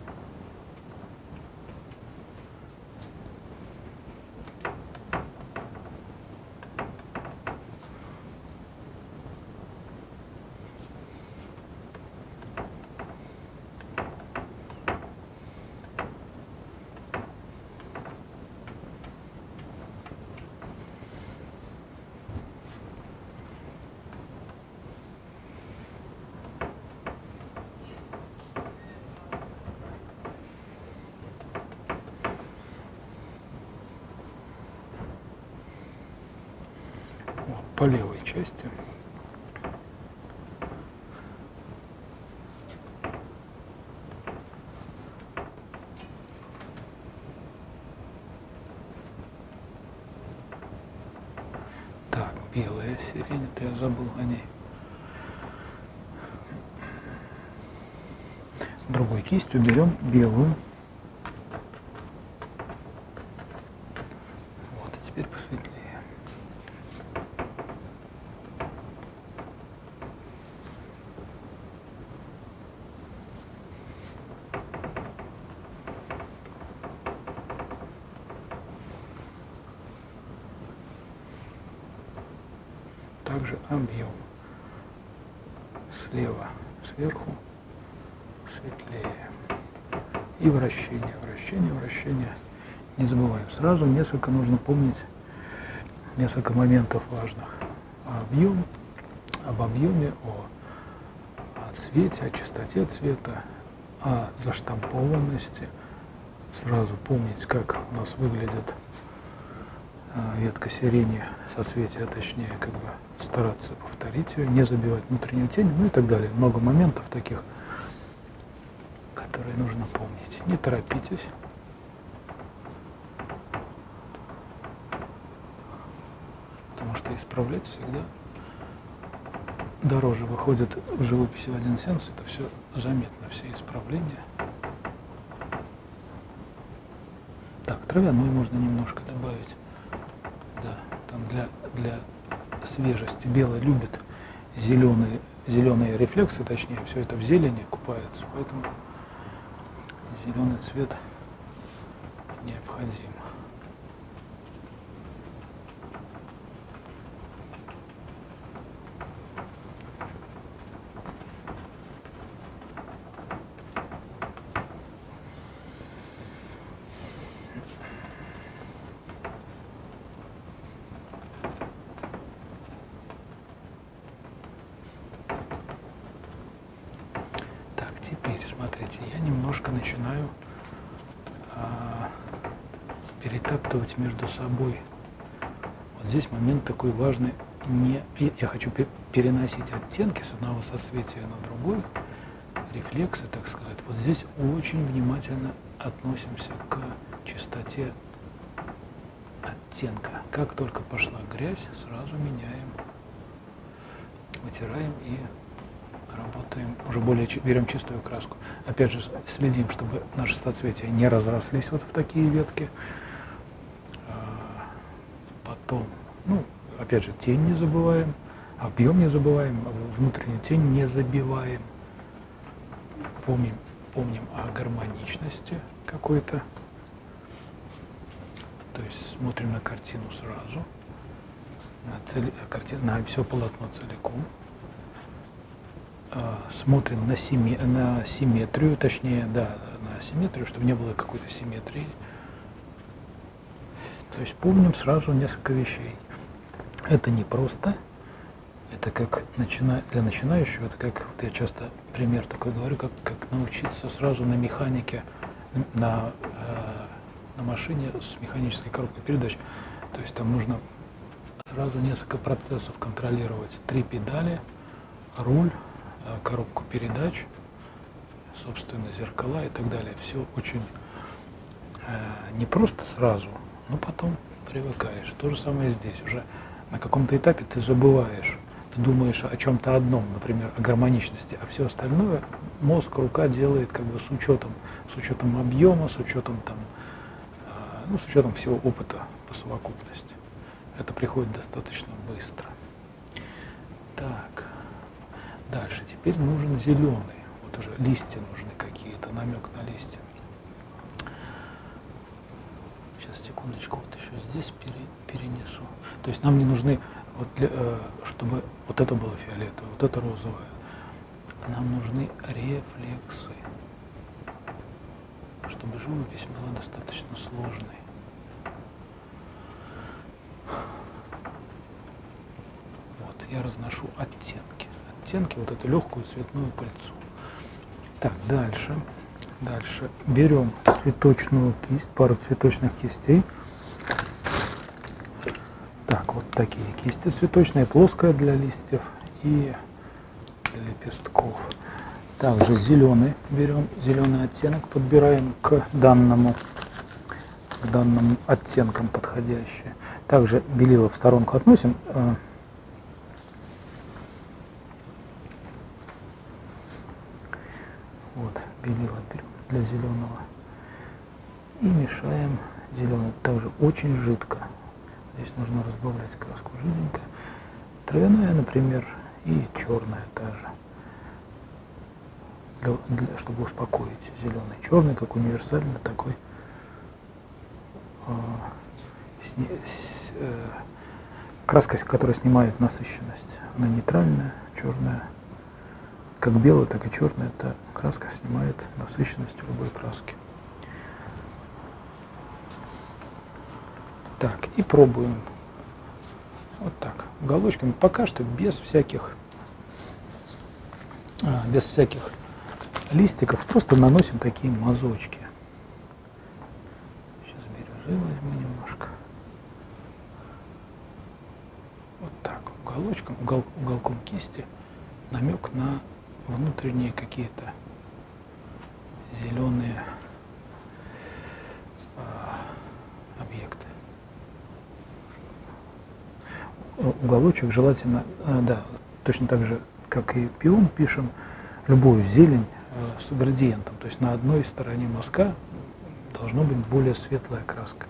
По левой части. Так, белая сирень, это я забыл о ней. Другой кистью берем белую. Вот, и теперь посветлее. Также объем слева сверху светлее. И вращение. Не забываем. Сразу несколько нужно помнить, несколько моментов важных. Об объеме, о цвете, о чистоте цвета, о заштампованности. Сразу помнить, как у нас выглядит ветка сирени, соцветия, точнее, как бы стараться повторить ее, не забивать внутреннюю тень, ну и так далее. Много моментов таких, которые нужно помнить. Не торопитесь. Потому что исправлять всегда дороже выходит в живописи в один сеанс, это все заметно, все исправления. Так, травяную можно немножко добавить. Да, там для свежести. Белый любит зеленые рефлексы, точнее, все это в зелени купается, поэтому зеленый цвет необходим. Теперь, смотрите, я немножко начинаю перетаптывать между собой. Вот здесь момент такой важный. Я хочу переносить оттенки с одного соцветия на другой, рефлексы, так сказать. Вот здесь очень внимательно относимся к чистоте оттенка. Как только пошла грязь, сразу меняем, вытираем и работаем, уже берем чистую краску. Опять же, следим, чтобы наши соцветия не разрослись вот в такие ветки. Потом, ну, опять же, тень не забываем, объем не забываем, внутреннюю тень не забиваем. Помним о гармоничности какой-то. То есть смотрим на картину сразу, на все полотно целиком. Смотрим на симметрию, точнее, да, на симметрию, чтобы не было какой-то симметрии. То есть помним сразу несколько вещей. Это не просто, это как для начинающего, это как, вот я часто пример такой говорю, как научиться сразу на механике, на машине с механической коробкой передач. То есть там нужно сразу несколько процессов контролировать. 3 педали, руль, коробку передач, собственно, зеркала и так далее. Все очень не просто сразу, но потом привыкаешь. То же самое здесь. Уже на каком-то этапе ты забываешь. Ты думаешь о чем-то одном, например, о гармоничности, а все остальное мозг, рука делает как бы с учетом объема, с учетом там, ну, с учетом всего опыта по совокупности. Это приходит достаточно быстро. Так, дальше. Теперь нужен зеленый. Вот уже листья нужны какие-то, намек на листья. Сейчас, секундочку, вот еще здесь перенесу. То есть нам не нужны, вот чтобы вот это было фиолетовое, вот это розовое. Нам нужны рефлексы, чтобы живопись была достаточно сложной. Вот, я разношу оттенки. Оттенки, вот эту легкую цветную пыльцу. Так, дальше. Берем цветочную кисть, пару цветочных кистей. Так, вот такие кисти цветочные, плоская для листьев и для лепестков. Также зеленый берем, зеленый оттенок подбираем к данным оттенкам подходящие. Также белила в сторонку относим. Вот, белила берем для зеленого. И мешаем зеленый. Также очень жидко. Здесь нужно разбавлять краску жиденько. Травяная, например, и черная также. Чтобы успокоить. Зеленый, черный, как универсальный такой. Краска, которая снимает насыщенность. Она нейтральная, черная. Как белая, так и черная. Эта краска снимает насыщенность любой краски. Так, и пробуем. Вот так, уголочками. Пока что без всяких листиков. Просто наносим такие мазочки. Сейчас бирюзы возьму немножко. Вот так, уголком кисти. Намек на внутренние какие-то зеленые объекты. Уголочек желательно, да, точно так же, как и пион, пишем любую зелень с градиентом. То есть на одной стороне мазка должна быть более светлая краска.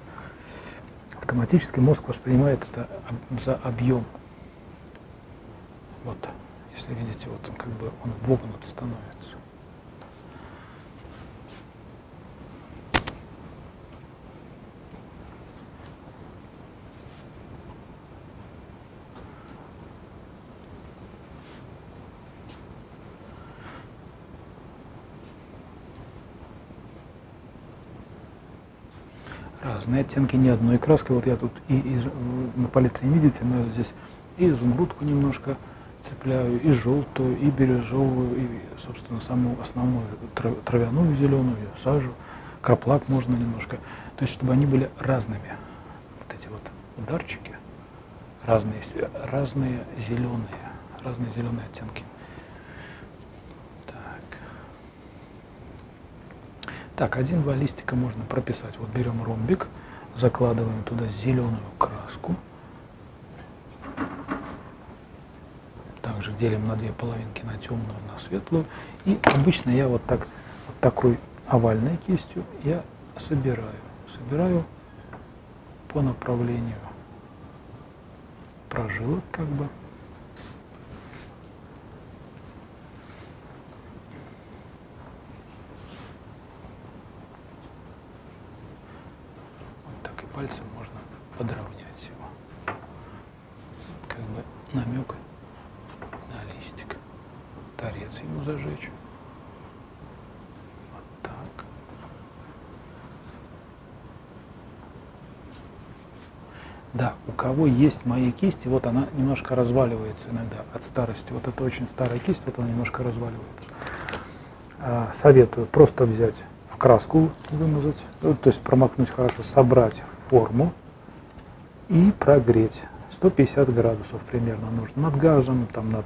Автоматически мозг воспринимает это за объем. Вот, если видите, вот он как бы он вогнут становится. Разные оттенки, не одной краской. Вот я тут на палитре не видите, но здесь и изумрудку немножко цепляю, и желтую, и бирюзовую, и, собственно, самую основную травяную зеленую, сажу, краплак можно немножко. То есть, чтобы они были разными. Вот эти вот ударчики, разные зеленые оттенки. Так, 1-2 листика можно прописать. Вот берем ромбик, закладываем туда зеленую краску. Также делим на 2 половинки, на темную, на светлую. И обычно я вот такой овальной кистью я собираю по направлению прожилок как бы. Вот так и пальцем можно подровнять его. Как бы намек на листик. Торец ему зажечь. Вот так. Да, у кого есть мои кисти, вот она немножко разваливается иногда от старости. Вот это очень старая кисть, вот она немножко разваливается. Советую просто взять в краску, вымазать, то есть промокнуть хорошо, собрать форму и прогреть. 150 градусов примерно нужно. Над газом, там, над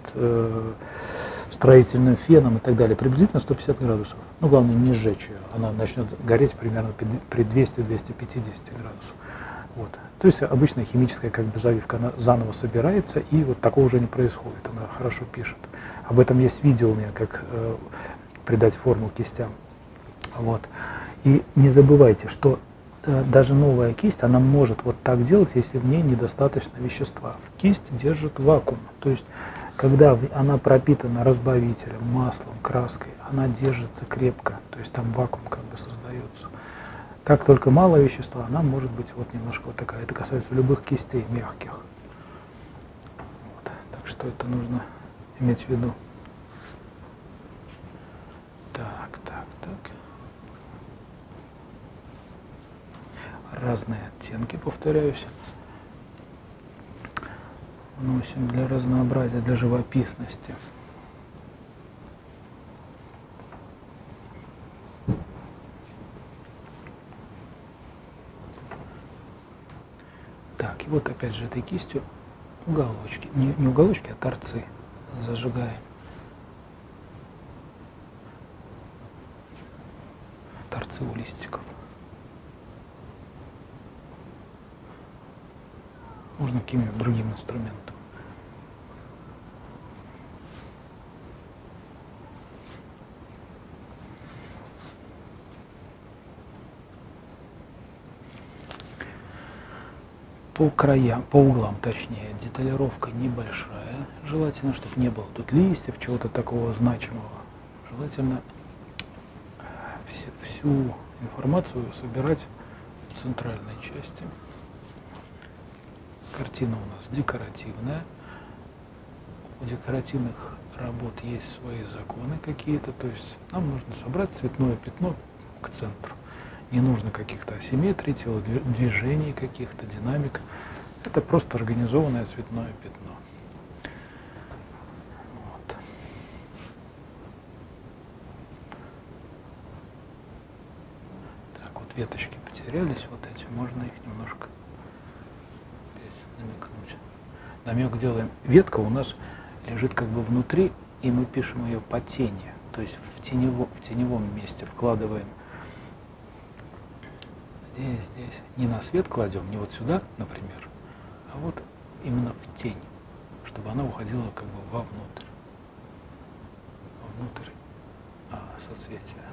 строительным феном и так далее. Приблизительно 150 градусов. Ну, главное не сжечь ее. Она начнет гореть примерно при 200-250 градусах. Вот. То есть обычная химическая как бы завивка, она заново собирается, и вот такого уже не происходит. Она хорошо пишет. Об этом есть видео у меня, как придать форму кистям. Вот. И не забывайте, что даже новая кисть, она может вот так делать, если в ней недостаточно вещества. В кисть держит вакуум. То есть, когда она пропитана разбавителем, маслом, краской, она держится крепко. То есть там вакуум как бы создается. Как только мало вещества, она может быть вот немножко вот такая. Это касается любых кистей мягких. Вот. Так что это нужно иметь в виду. Так. Разные оттенки, повторяюсь, вносим для разнообразия, для живописности. Так, и вот опять же этой кистью уголочки, не уголочки, а торцы зажигаем. Торцы у листиков. Можно каким-нибудь другим инструментом. По краям, по углам точнее, деталировка небольшая. Желательно, чтобы не было тут листьев, чего-то такого значимого. Желательно всю информацию собирать в центральной части. Картина у нас декоративная. У декоративных работ есть свои законы какие-то. То есть нам нужно собрать цветное пятно к центру. Не нужно каких-то асимметрий, телодвижений каких-то, динамик. Это просто организованное цветное пятно. Вот. Так, вот веточки потерялись, вот эти. Можно их немножко намекнуть. Намек делаем. Ветка у нас лежит как бы внутри, и мы пишем ее по тени. То есть в теневом месте вкладываем. Здесь. Не на свет кладем, не вот сюда, например, а вот именно в тень, чтобы она уходила как бы вовнутрь. Внутрь соцветия.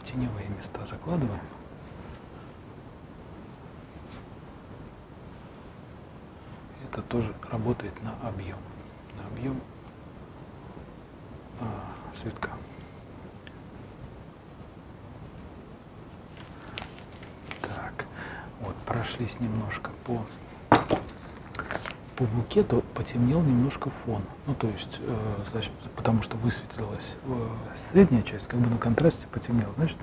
Теневые места закладываем. Это тоже работает на объем. На объем цветка. Так, вот прошлись немножко по букету, потемнел немножко фон. Ну, то есть, потому что высветлилась средняя часть, как бы на контрасте потемнел. Значит,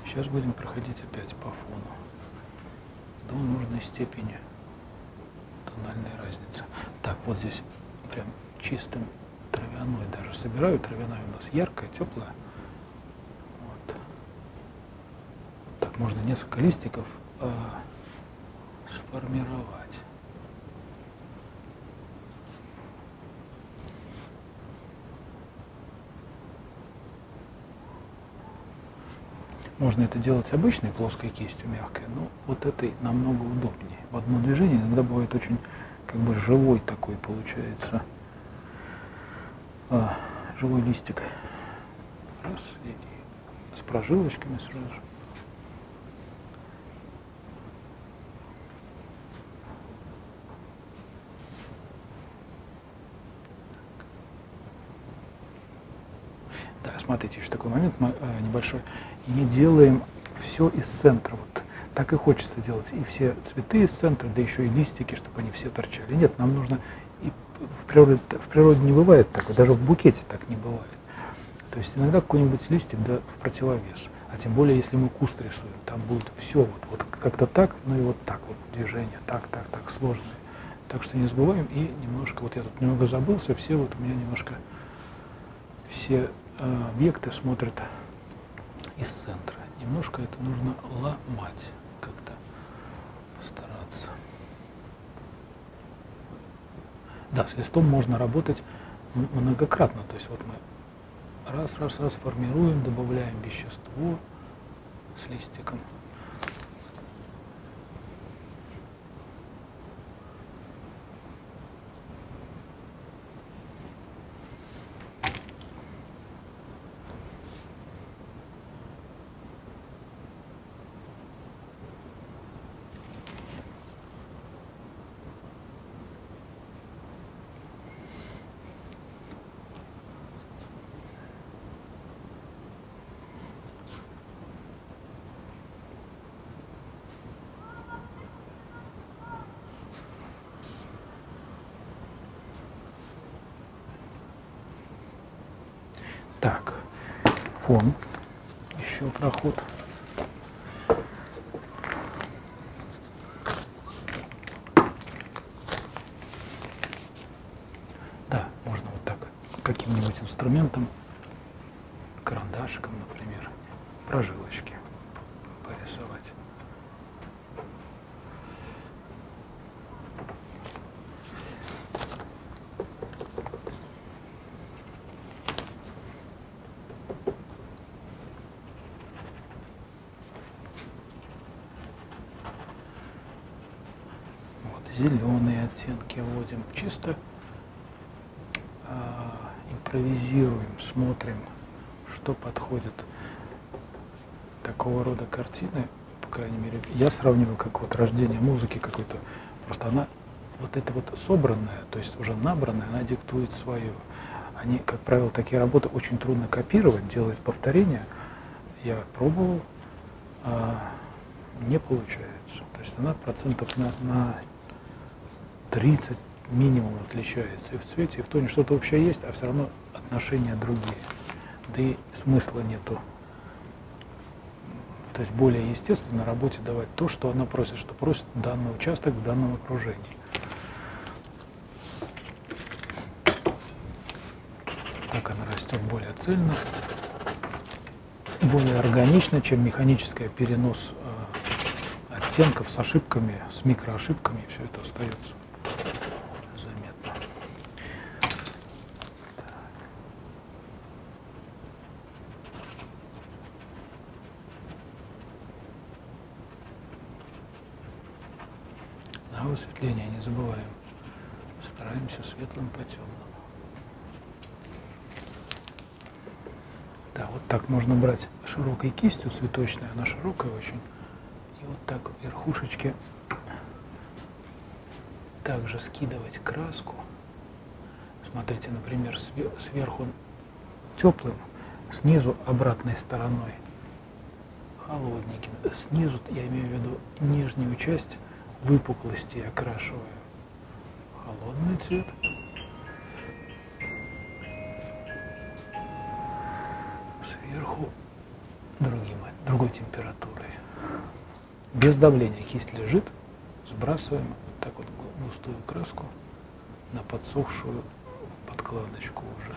сейчас будем проходить опять по фону до нужной степени тональной разницы. Так, вот здесь прям чистым травяной даже собираю. Травяная у нас яркая, теплая. Вот. Так, можно несколько листиков сформировать. Можно это делать обычной плоской кистью мягкой, но вот этой намного удобнее. В одно движение иногда бывает очень как бы живой такой получается живой листик. Раз и с прожилочками сразу же. Да, смотрите, еще такой момент небольшой. Не делаем все из центра. Вот так и хочется делать. И все цветы из центра, да еще и листики, чтобы они все торчали. Нет, нам нужно... И в природе не бывает такое, даже в букете так не бывает. То есть иногда какой-нибудь листик да, в противовес. А тем более, если мы куст рисуем, там будет все вот как-то так, ну и вот так вот движение, так, сложное. Так что не забываем и немножко, вот я тут немного забылся, все вот у меня немножко, все объекты смотрят из центра. Немножко это нужно ломать, как-то постараться. Да, с листом можно работать многократно, то есть вот мы раз формируем, добавляем вещество с листиком. Так, фон, еще проход. Да, можно вот так каким-нибудь инструментом, карандашиком, например, прожилочки порисовать. Зеленые оттенки вводим, чисто импровизируем, смотрим, что подходит такого рода картины, по крайней мере, я сравниваю как вот рождение музыки какой-то, просто она вот это вот собранная, то есть уже набранная, она диктует свое. Они, как правило, такие работы очень трудно копировать, делать повторения. Я пробовал, не получается. То есть она процентов на 30 минимум отличается и в цвете, и в тоне что-то общее есть, а все равно отношения другие. Да и смысла нету. То есть более естественно работе давать то, что она просит, что просит данный участок в данном окружении. Так она растет более цельно, более органично, чем механический перенос оттенков с ошибками, с микроошибками, и все это остается заметно. На высветление не забываем. Стараемся светлым по темному. Да, вот так можно брать широкой кистью, цветочной, она широкая очень. И вот так верхушечки также скидывать краску. Смотрите, например, сверху теплым, снизу обратной стороной холодненьким. Снизу, я имею в виду нижнюю часть выпуклости окрашиваю холодный цвет. Сверху другой температурой. Без давления кисть лежит, сбрасываем вот так вот густую краску на подсохшую подкладочку уже.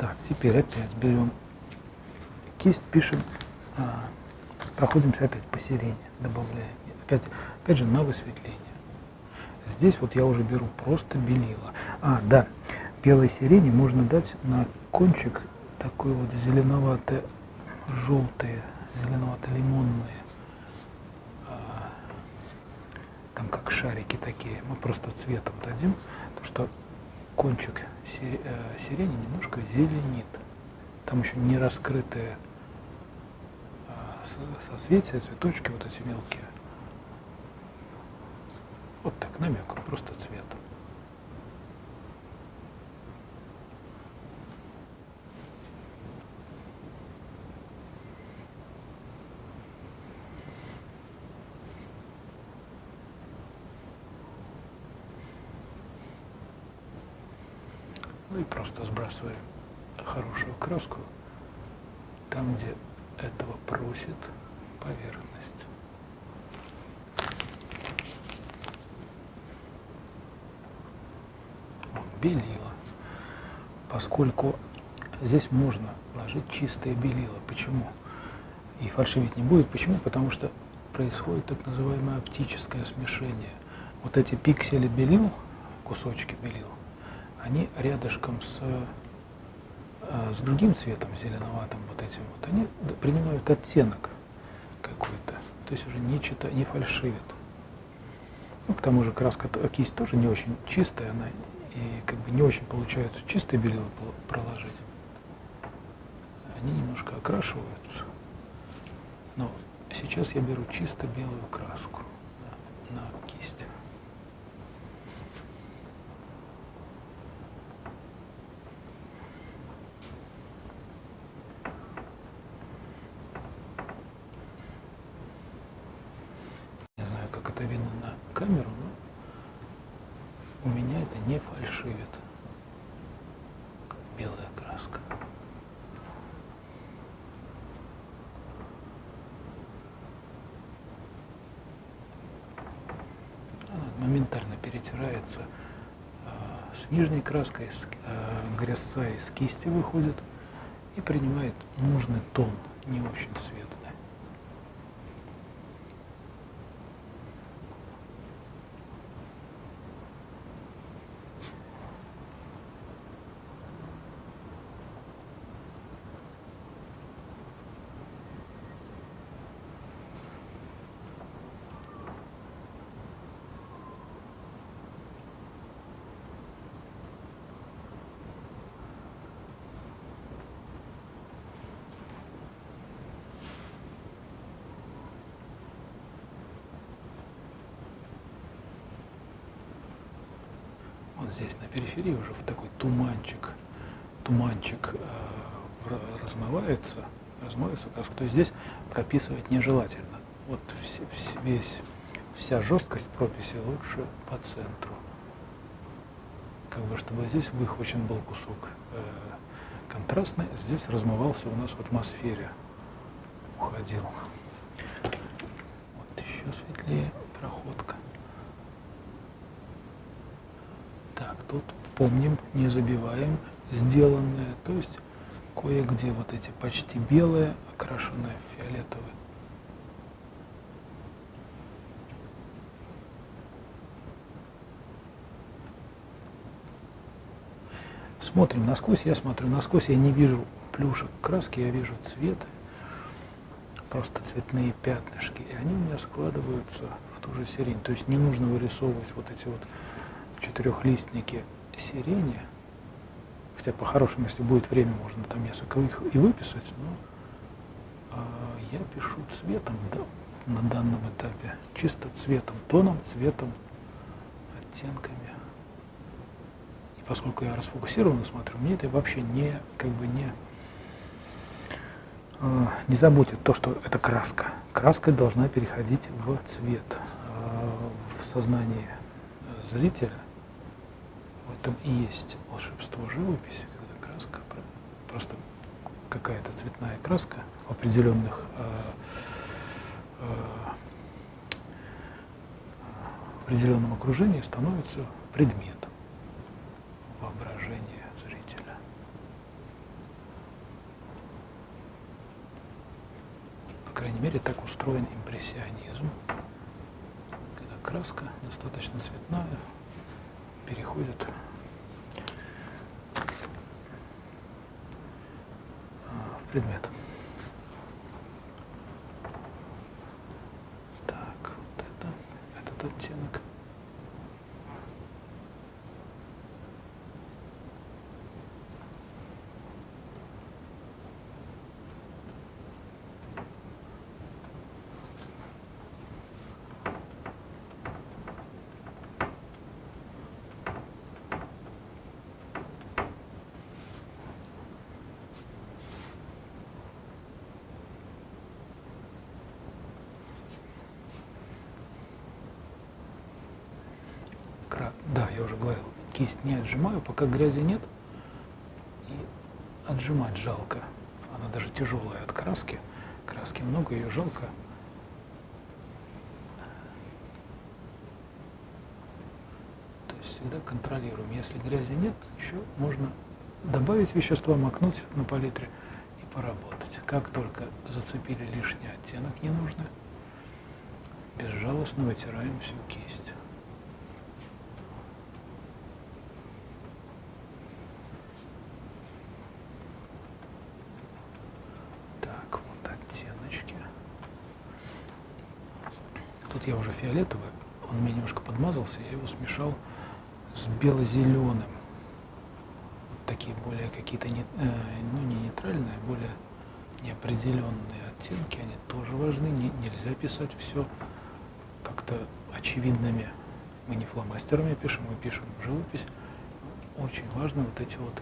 Так, теперь опять берем кисть, пишем, проходимся опять по сирене, добавляем. Опять же на высветление. Здесь вот я уже беру просто белила. Да, белой сирени можно дать на кончик такой вот зеленовато-желтые, зеленовато-лимонные, там как шарики такие. Мы просто цветом дадим, потому что кончик сирени немножко зеленит. Там еще не раскрытые соцветия, цветочки вот эти мелкие. Вот так, намек, просто цвет. Ну и просто сбрасываем хорошую краску там, где этого просит поверхность. Белила. Поскольку здесь можно ложить чистое белило. Почему? И фальшивить не будет. Почему? Потому что происходит так называемое оптическое смешение. Вот эти пиксели белил, кусочки белил, они рядышком с другим цветом, зеленоватым вот этим вот, они принимают оттенок какой-то, то есть уже не фальшивит. Ну, к тому же краска, кисть тоже не очень чистая, она и как бы не очень получается чистое белило проложить. Они немножко окрашиваются, но сейчас я беру чисто белую краску на кисть. Не знаю, как это видно на камеру, но у меня это не фальшивит. Белая краска. Она моментально перетирается с нижней краской, грязца из кисти выходит и принимает нужный тон, не очень светлый. Вот здесь на периферии уже в такой туманчик размывается краска. То есть здесь прописывать нежелательно. Вот вся жесткость прописи лучше по центру. Как бы чтобы здесь выхвачен был кусок контрастный, здесь размывался у нас в атмосфере. Уходил. Вот еще светлее проходка. Так, тут помним, не забиваем сделанное, то есть кое-где вот эти почти белые, окрашенные в фиолетовый. Смотрим насквозь, я смотрю насквозь, я не вижу плюшек краски, я вижу цвет, просто цветные пятнышки, и они у меня складываются в ту же сирень. То есть не нужно вырисовывать вот эти вот четырехлистники сирени, хотя по-хорошему, если будет время, можно там несколько их и выписать, но я пишу цветом, да, на данном этапе, чисто цветом, тоном, цветом, оттенками. И поскольку я расфокусированно смотрю, мне это вообще не заботит то, что это краска. Краска должна переходить в цвет. В сознании зрителя в этом и есть волшебство живописи, когда краска, просто какая-то цветная краска в определенных в определенном окружении становится предметом воображения зрителя. по крайней мере, так устроен импрессионизм, когда краска достаточно цветная переходит в предмет. Так, вот этот оттенок. Да, я уже говорил, кисть не отжимаю, пока грязи нет. И отжимать жалко. Она даже тяжелая от краски. Краски много, ее жалко. То есть всегда контролируем. Если грязи нет, еще можно добавить вещества, макнуть на палитре и поработать. Как только зацепили лишний оттенок ненужный, безжалостно вытираем всю кисть. Тут я уже фиолетовый, он у меня немножко подмазался, я его смешал с бело-зеленым. Вот такие более какие-то, не нейтральные, а более неопределенные оттенки, они тоже важны. Нельзя писать все как-то очевидными. Мы не фломастерами пишем, мы пишем живопись. Очень важно вот эти вот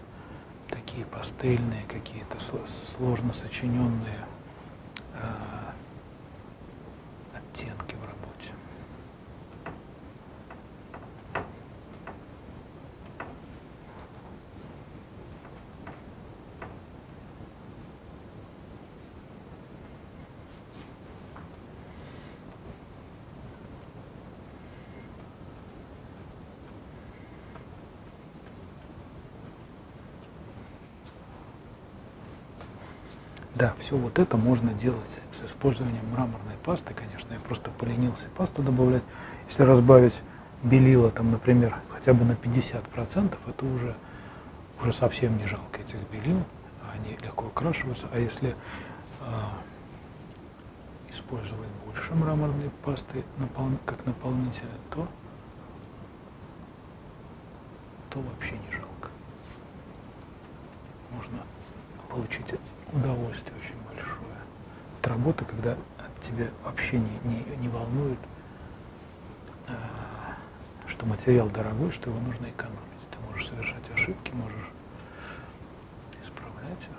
такие пастельные, какие-то сложно сочиненные оттенки в работе. Да, все вот это можно делать с использованием мраморной пасты, конечно. Я просто поленился пасту добавлять. Если разбавить белила, там, например, хотя бы на 50%, это уже совсем не жалко этих белил. Они легко окрашиваются. А если использовать больше мраморной пасты как наполнителя, то вообще не жалко. Можно получить удовольствие очень большое от работы, когда от тебя вообще не волнует, что материал дорогой, что его нужно экономить. Ты можешь совершать ошибки, можешь исправлять их.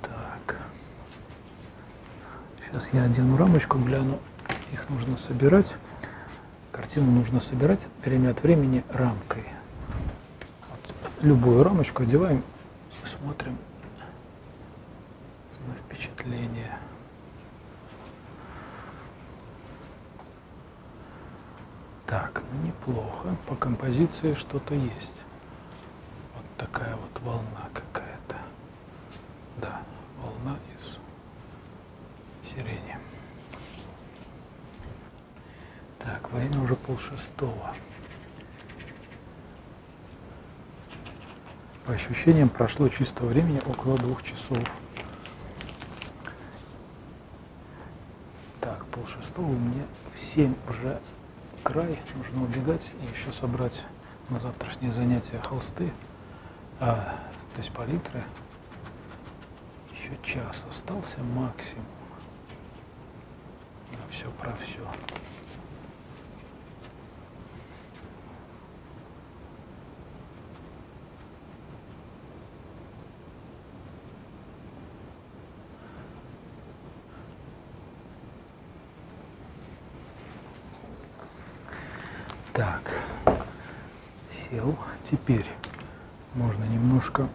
Так. Сейчас я одену рамочку, гляну. Их нужно собирать. Картину нужно собирать время от времени рамкой. Вот любую рамочку одеваем, смотрим на впечатление. Так, ну неплохо. По композиции что-то есть. Вот такая вот волна какая-то. Да, волна из сирени. Так, время уже 5:30. По ощущениям, прошло чистого времени около 2 часов. Так, 5:30 у меня в 7 уже край. Нужно убегать и еще собрать на завтрашнее занятие холсты, то есть палитры. Еще час остался максимум. На все про все. Так, сел. Теперь можно немножко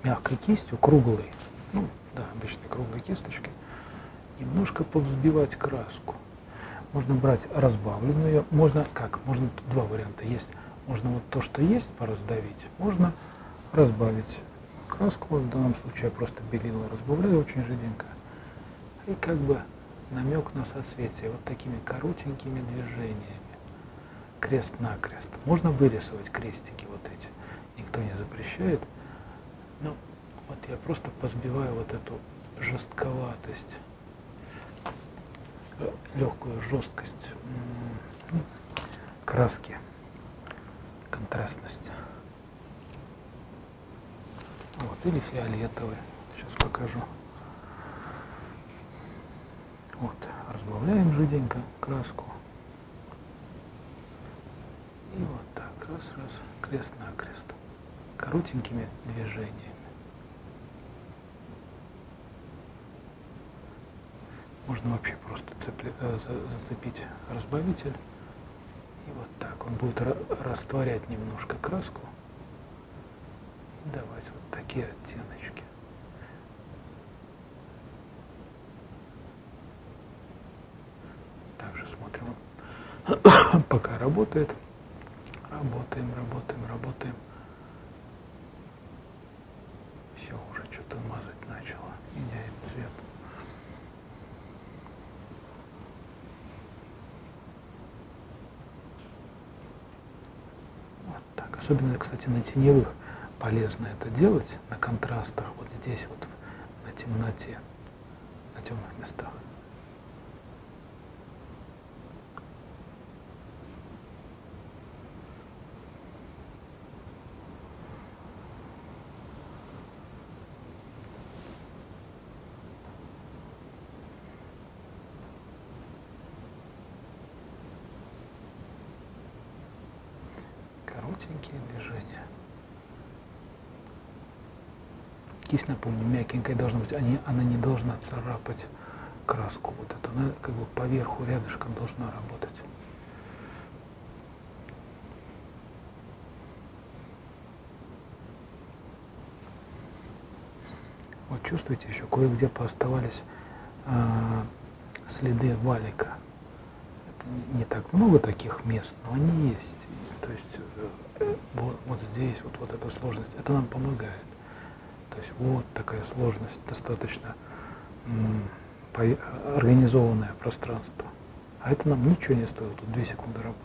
мягкой кистью, круглой, ну да, обычной круглой кисточкой, немножко повзбивать краску. Можно брать разбавленную, можно тут два варианта. Есть Можно вот то, что есть, пораздавить, можно разбавить краску. В данном случае я просто белила разбавляю очень жиденько. И как бы намек на соцветие вот такими коротенькими движениями. Крест-накрест. Можно вырисовать крестики вот эти. Никто не запрещает. Но вот я просто позбиваю вот эту жестковатость, легкую жесткость краски, контрастность. Вот, или фиолетовый. Сейчас покажу. Вот, разбавляем жиденько краску. И вот так, раз-раз, крест-накрест. Коротенькими движениями. Можно вообще просто зацепить разбавитель. И вот так. Он будет растворять немножко краску. И давать вот такие оттеночки. Также смотрим, пока работает. Работаем. Все, уже что-то мазать начало. Меняем цвет. Вот так. Особенно, кстати, на теневых полезно это делать, на контрастах, вот здесь вот, на темноте, на темных местах. Коротенькие движения. Кисть, напомню, мягенькая должна быть, она не должна царапать краску вот эту, она как бы поверху рядышком должна работать. Вот чувствуете, еще кое-где пооставались следы валика. Это не так много таких мест, но они есть. То есть вот здесь вот эта сложность, это нам помогает. То есть вот такая сложность, достаточно организованное пространство. А это нам ничего не стоило, тут 2 секунды работы.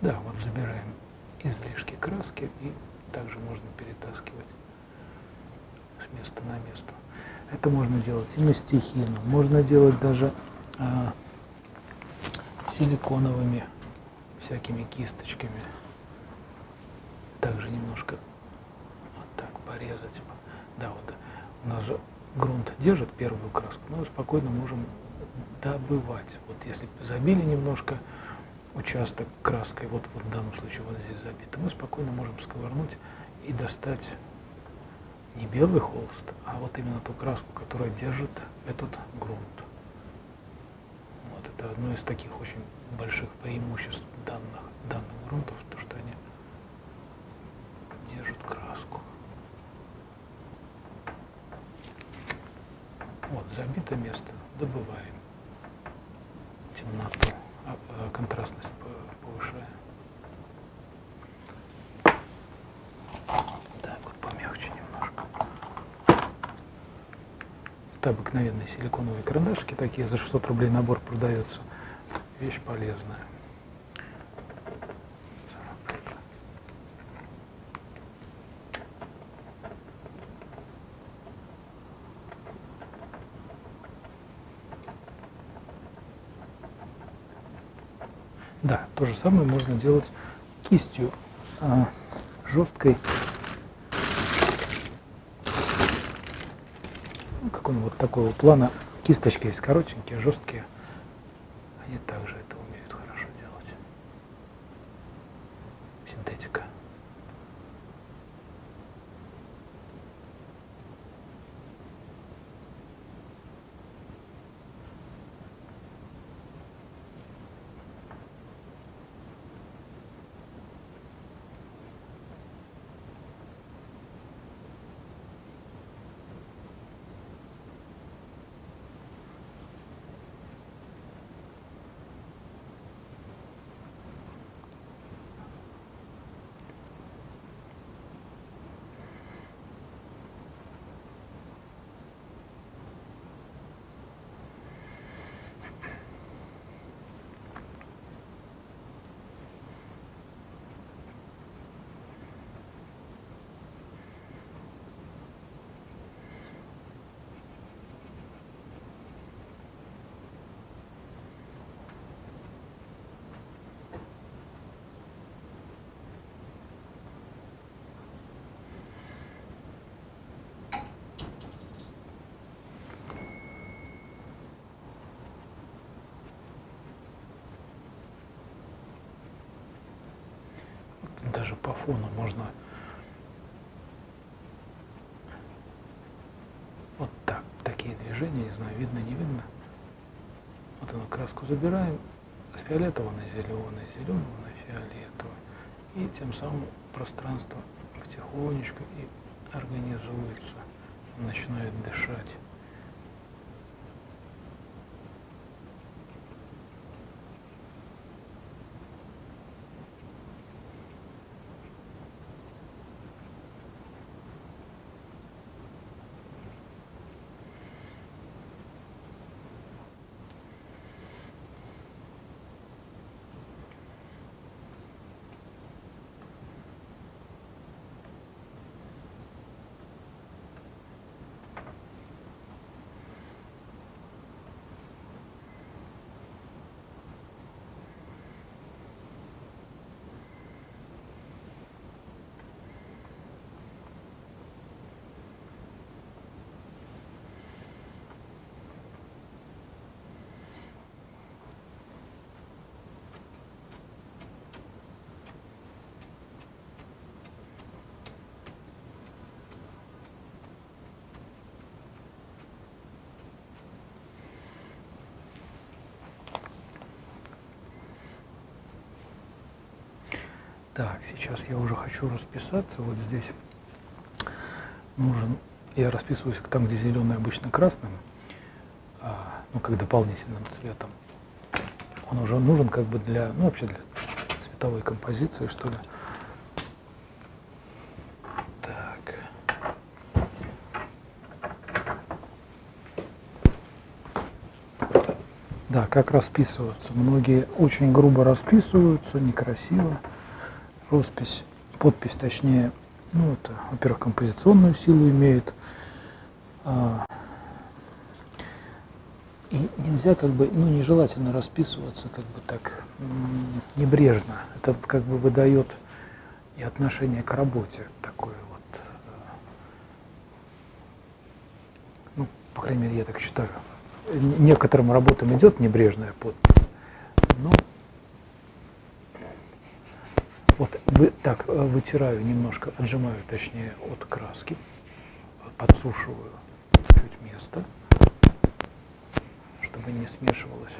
Да, вот забираем излишки краски и также можно перетаскивать с места на место. Это можно делать и на стихину, можно делать даже силиконовыми всякими кисточками. Также немножко вот так порезать. Да, вот у нас же грунт держит первую краску, но спокойно можем добывать. Вот если забили немножко участок краской, вот в данном случае вот здесь забито, мы спокойно можем сковырнуть и достать не белый холст, а вот именно ту краску, которая держит этот грунт. Вот это одно из таких очень больших преимуществ данных грунтов, то что они держат краску. Вот забито место, добываем темноту, контрастность повышаем. Так, вот помягче немножко. Это обыкновенные силиконовые карандашики, такие за 600 рублей набор продается. Вещь полезная. Да, то же самое можно делать кистью жесткой. ну, какого-нибудь такого плана. Кисточки есть коротенькие, жесткие. Они также это умеют хорошо делать. Синтетика. Даже по фону можно вот так, такие движения, не знаю, видно, не видно. Вот оно, краску забираем с фиолетового на зеленый, зеленого на фиолетовый. И тем самым пространство потихонечку и организуется, начинает дышать. Так, сейчас я уже хочу расписаться. Вот здесь нужен, я расписываюсь там, где зеленый обычно красным, ну, как дополнительным цветом. Он уже нужен как бы для, ну, вообще для цветовой композиции, что ли. Так. Да, как расписываться. Многие очень грубо расписываются, некрасиво. Роспись, подпись точнее, ну, это, во-первых, композиционную силу имеет. И нельзя как бы, ну, нежелательно расписываться как бы так небрежно. Это как бы выдает и отношение к работе такое вот. Ну, по крайней мере, я так считаю. Некоторым работам идет небрежная подпись, но вот так вытираю немножко, отжимаю, точнее, от краски, подсушиваю чуть место, чтобы не смешивалось.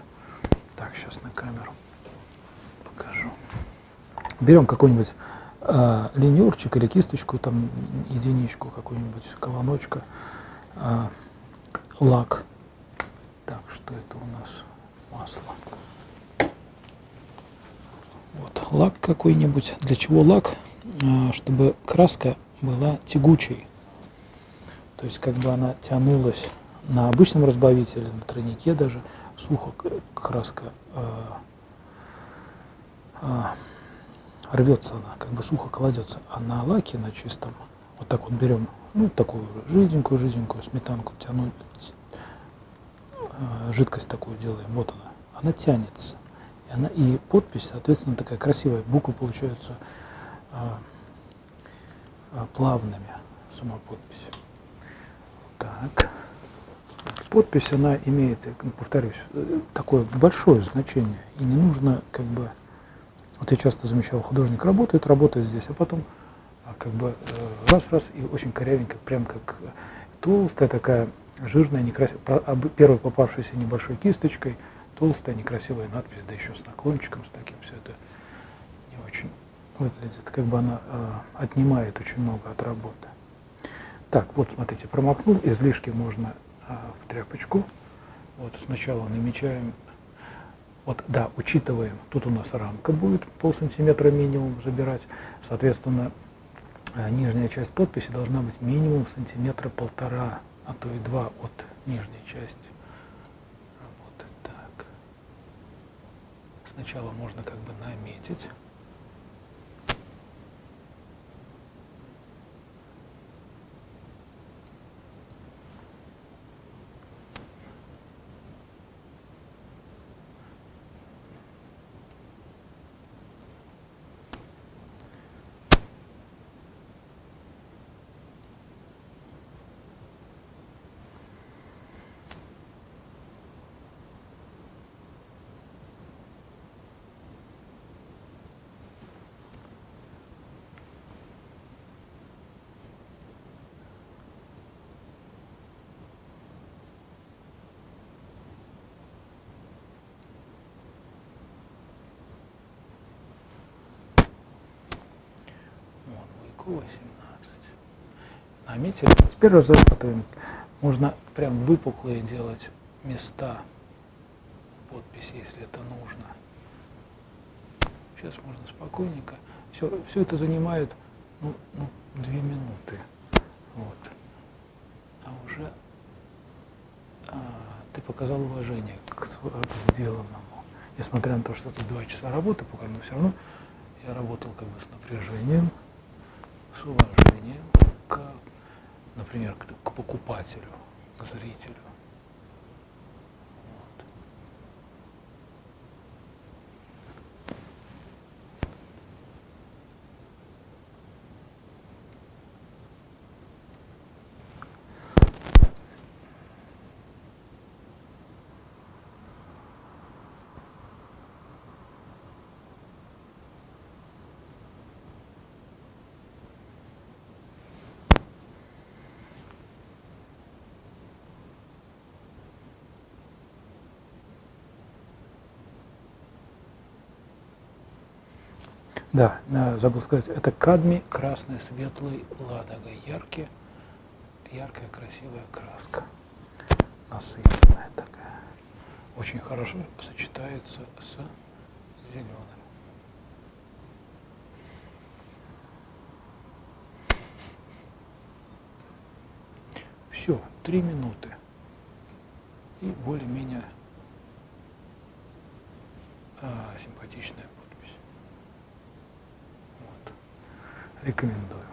Так, сейчас на камеру покажу. Берем какой-нибудь линерчик или кисточку, там единичку, какую-нибудь колоночка, лак. Так, что это у нас? Масло. Вот, лак какой-нибудь. Для чего лак? Чтобы краска была тягучей. То есть как бы она тянулась на обычном разбавителе, на тройнике даже, сухо краска рвется, она как бы сухо кладется. А на лаке, на чистом, вот так вот берем, ну, такую жиденькую сметанку, тянуть, жидкость такую делаем, вот она тянется. И подпись, соответственно, такая красивая, буквы получаются плавными, сама подпись. Так, подпись, она имеет, повторюсь, такое большое значение. И не нужно как бы... Вот я часто замечал, художник работает здесь, а потом как бы раз-раз и очень корявенько, прям как толстая такая, жирная, некрасивая, первой попавшейся небольшой кисточкой, толстая, некрасивая надпись, да еще с наклончиком, с таким, все это не очень выглядит, как бы она отнимает очень много от работы. Так, вот смотрите, промокнул, излишки можно в тряпочку. Вот сначала намечаем, вот да, учитываем, тут у нас рамка будет полсантиметра минимум забирать, соответственно, нижняя часть подписи должна быть минимум сантиметра 1,5, а то и 2 от нижней части. Вот так. Сначала можно как бы наметить. Вот, 18. Наметили. Теперь разрабатываем. Можно прям выпуклые делать места подписи, если это нужно. Сейчас можно спокойненько. Все это занимает 2 минуты. Вот. А уже ты показал уважение к сделанному. Несмотря на то, что тут 2 часа работы, но все равно я работал как бы с напряжением, с уважением к, например, к покупателю, к зрителю. Вот. Да, забыл сказать, это кадмий, красный, светлый, ладога, яркая, красивая краска, насыщенная такая, очень хорошо сочетается с зеленым. Все, 3 минуты и более-менее симпатичная подпись. Вот. Рекомендую.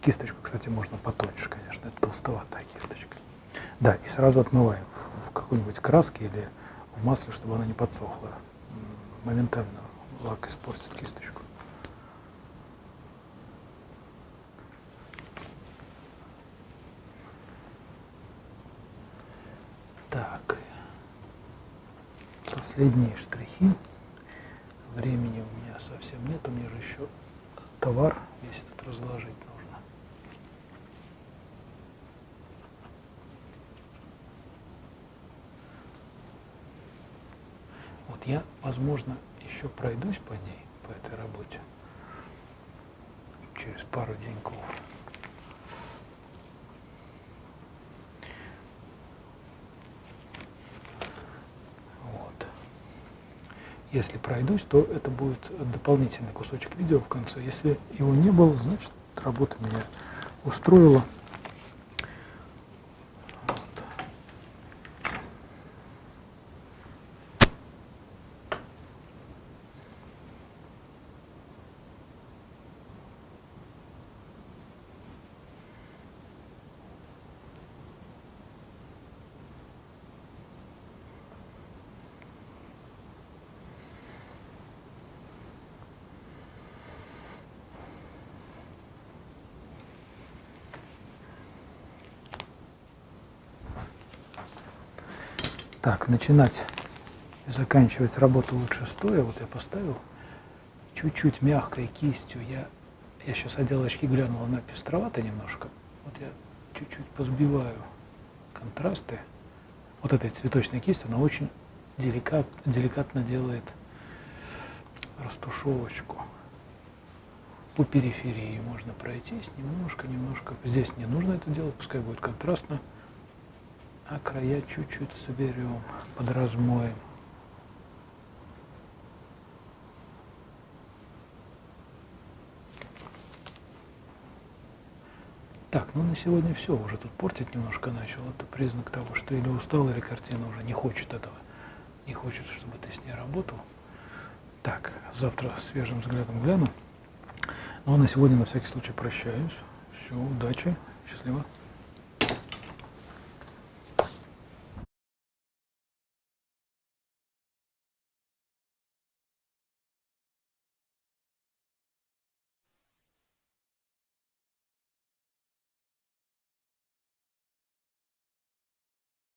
Кисточку, кстати, можно потоньше, конечно, это толстоватая кисточка. Да, и сразу отмываем в какой-нибудь краске или в масле, чтобы она не подсохла. Моментально лак испортит кисточку. Так, последние штрихи. Времени у меня совсем нет, у меня же еще товар весь этот разложить нужно. Вот я, возможно, еще пройдусь по ней, по этой работе, через пару деньков. Вот. Если пройдусь, то это будет дополнительный кусочек видео в конце. Если его не было, значит, работа меня устроила. Так, начинать и заканчивать работу лучше стоя. Вот я поставил чуть-чуть мягкой кистью. Я сейчас одел очки, глянул, она пестровата немножко. Вот я чуть-чуть позбиваю контрасты. Вот этой цветочной кистью, она очень деликатно делает растушевочку. По периферии можно пройтись немножко. Здесь не нужно это делать, пускай будет контрастно. А края чуть-чуть соберем, подразмоем. Так, ну на сегодня все, уже тут портить немножко начал. Это признак того, что или устал, или картина уже не хочет этого. Не хочет, чтобы ты с ней работал. Так, завтра свежим взглядом гляну. Ну а на сегодня на всякий случай прощаюсь. Все, удачи, счастливо.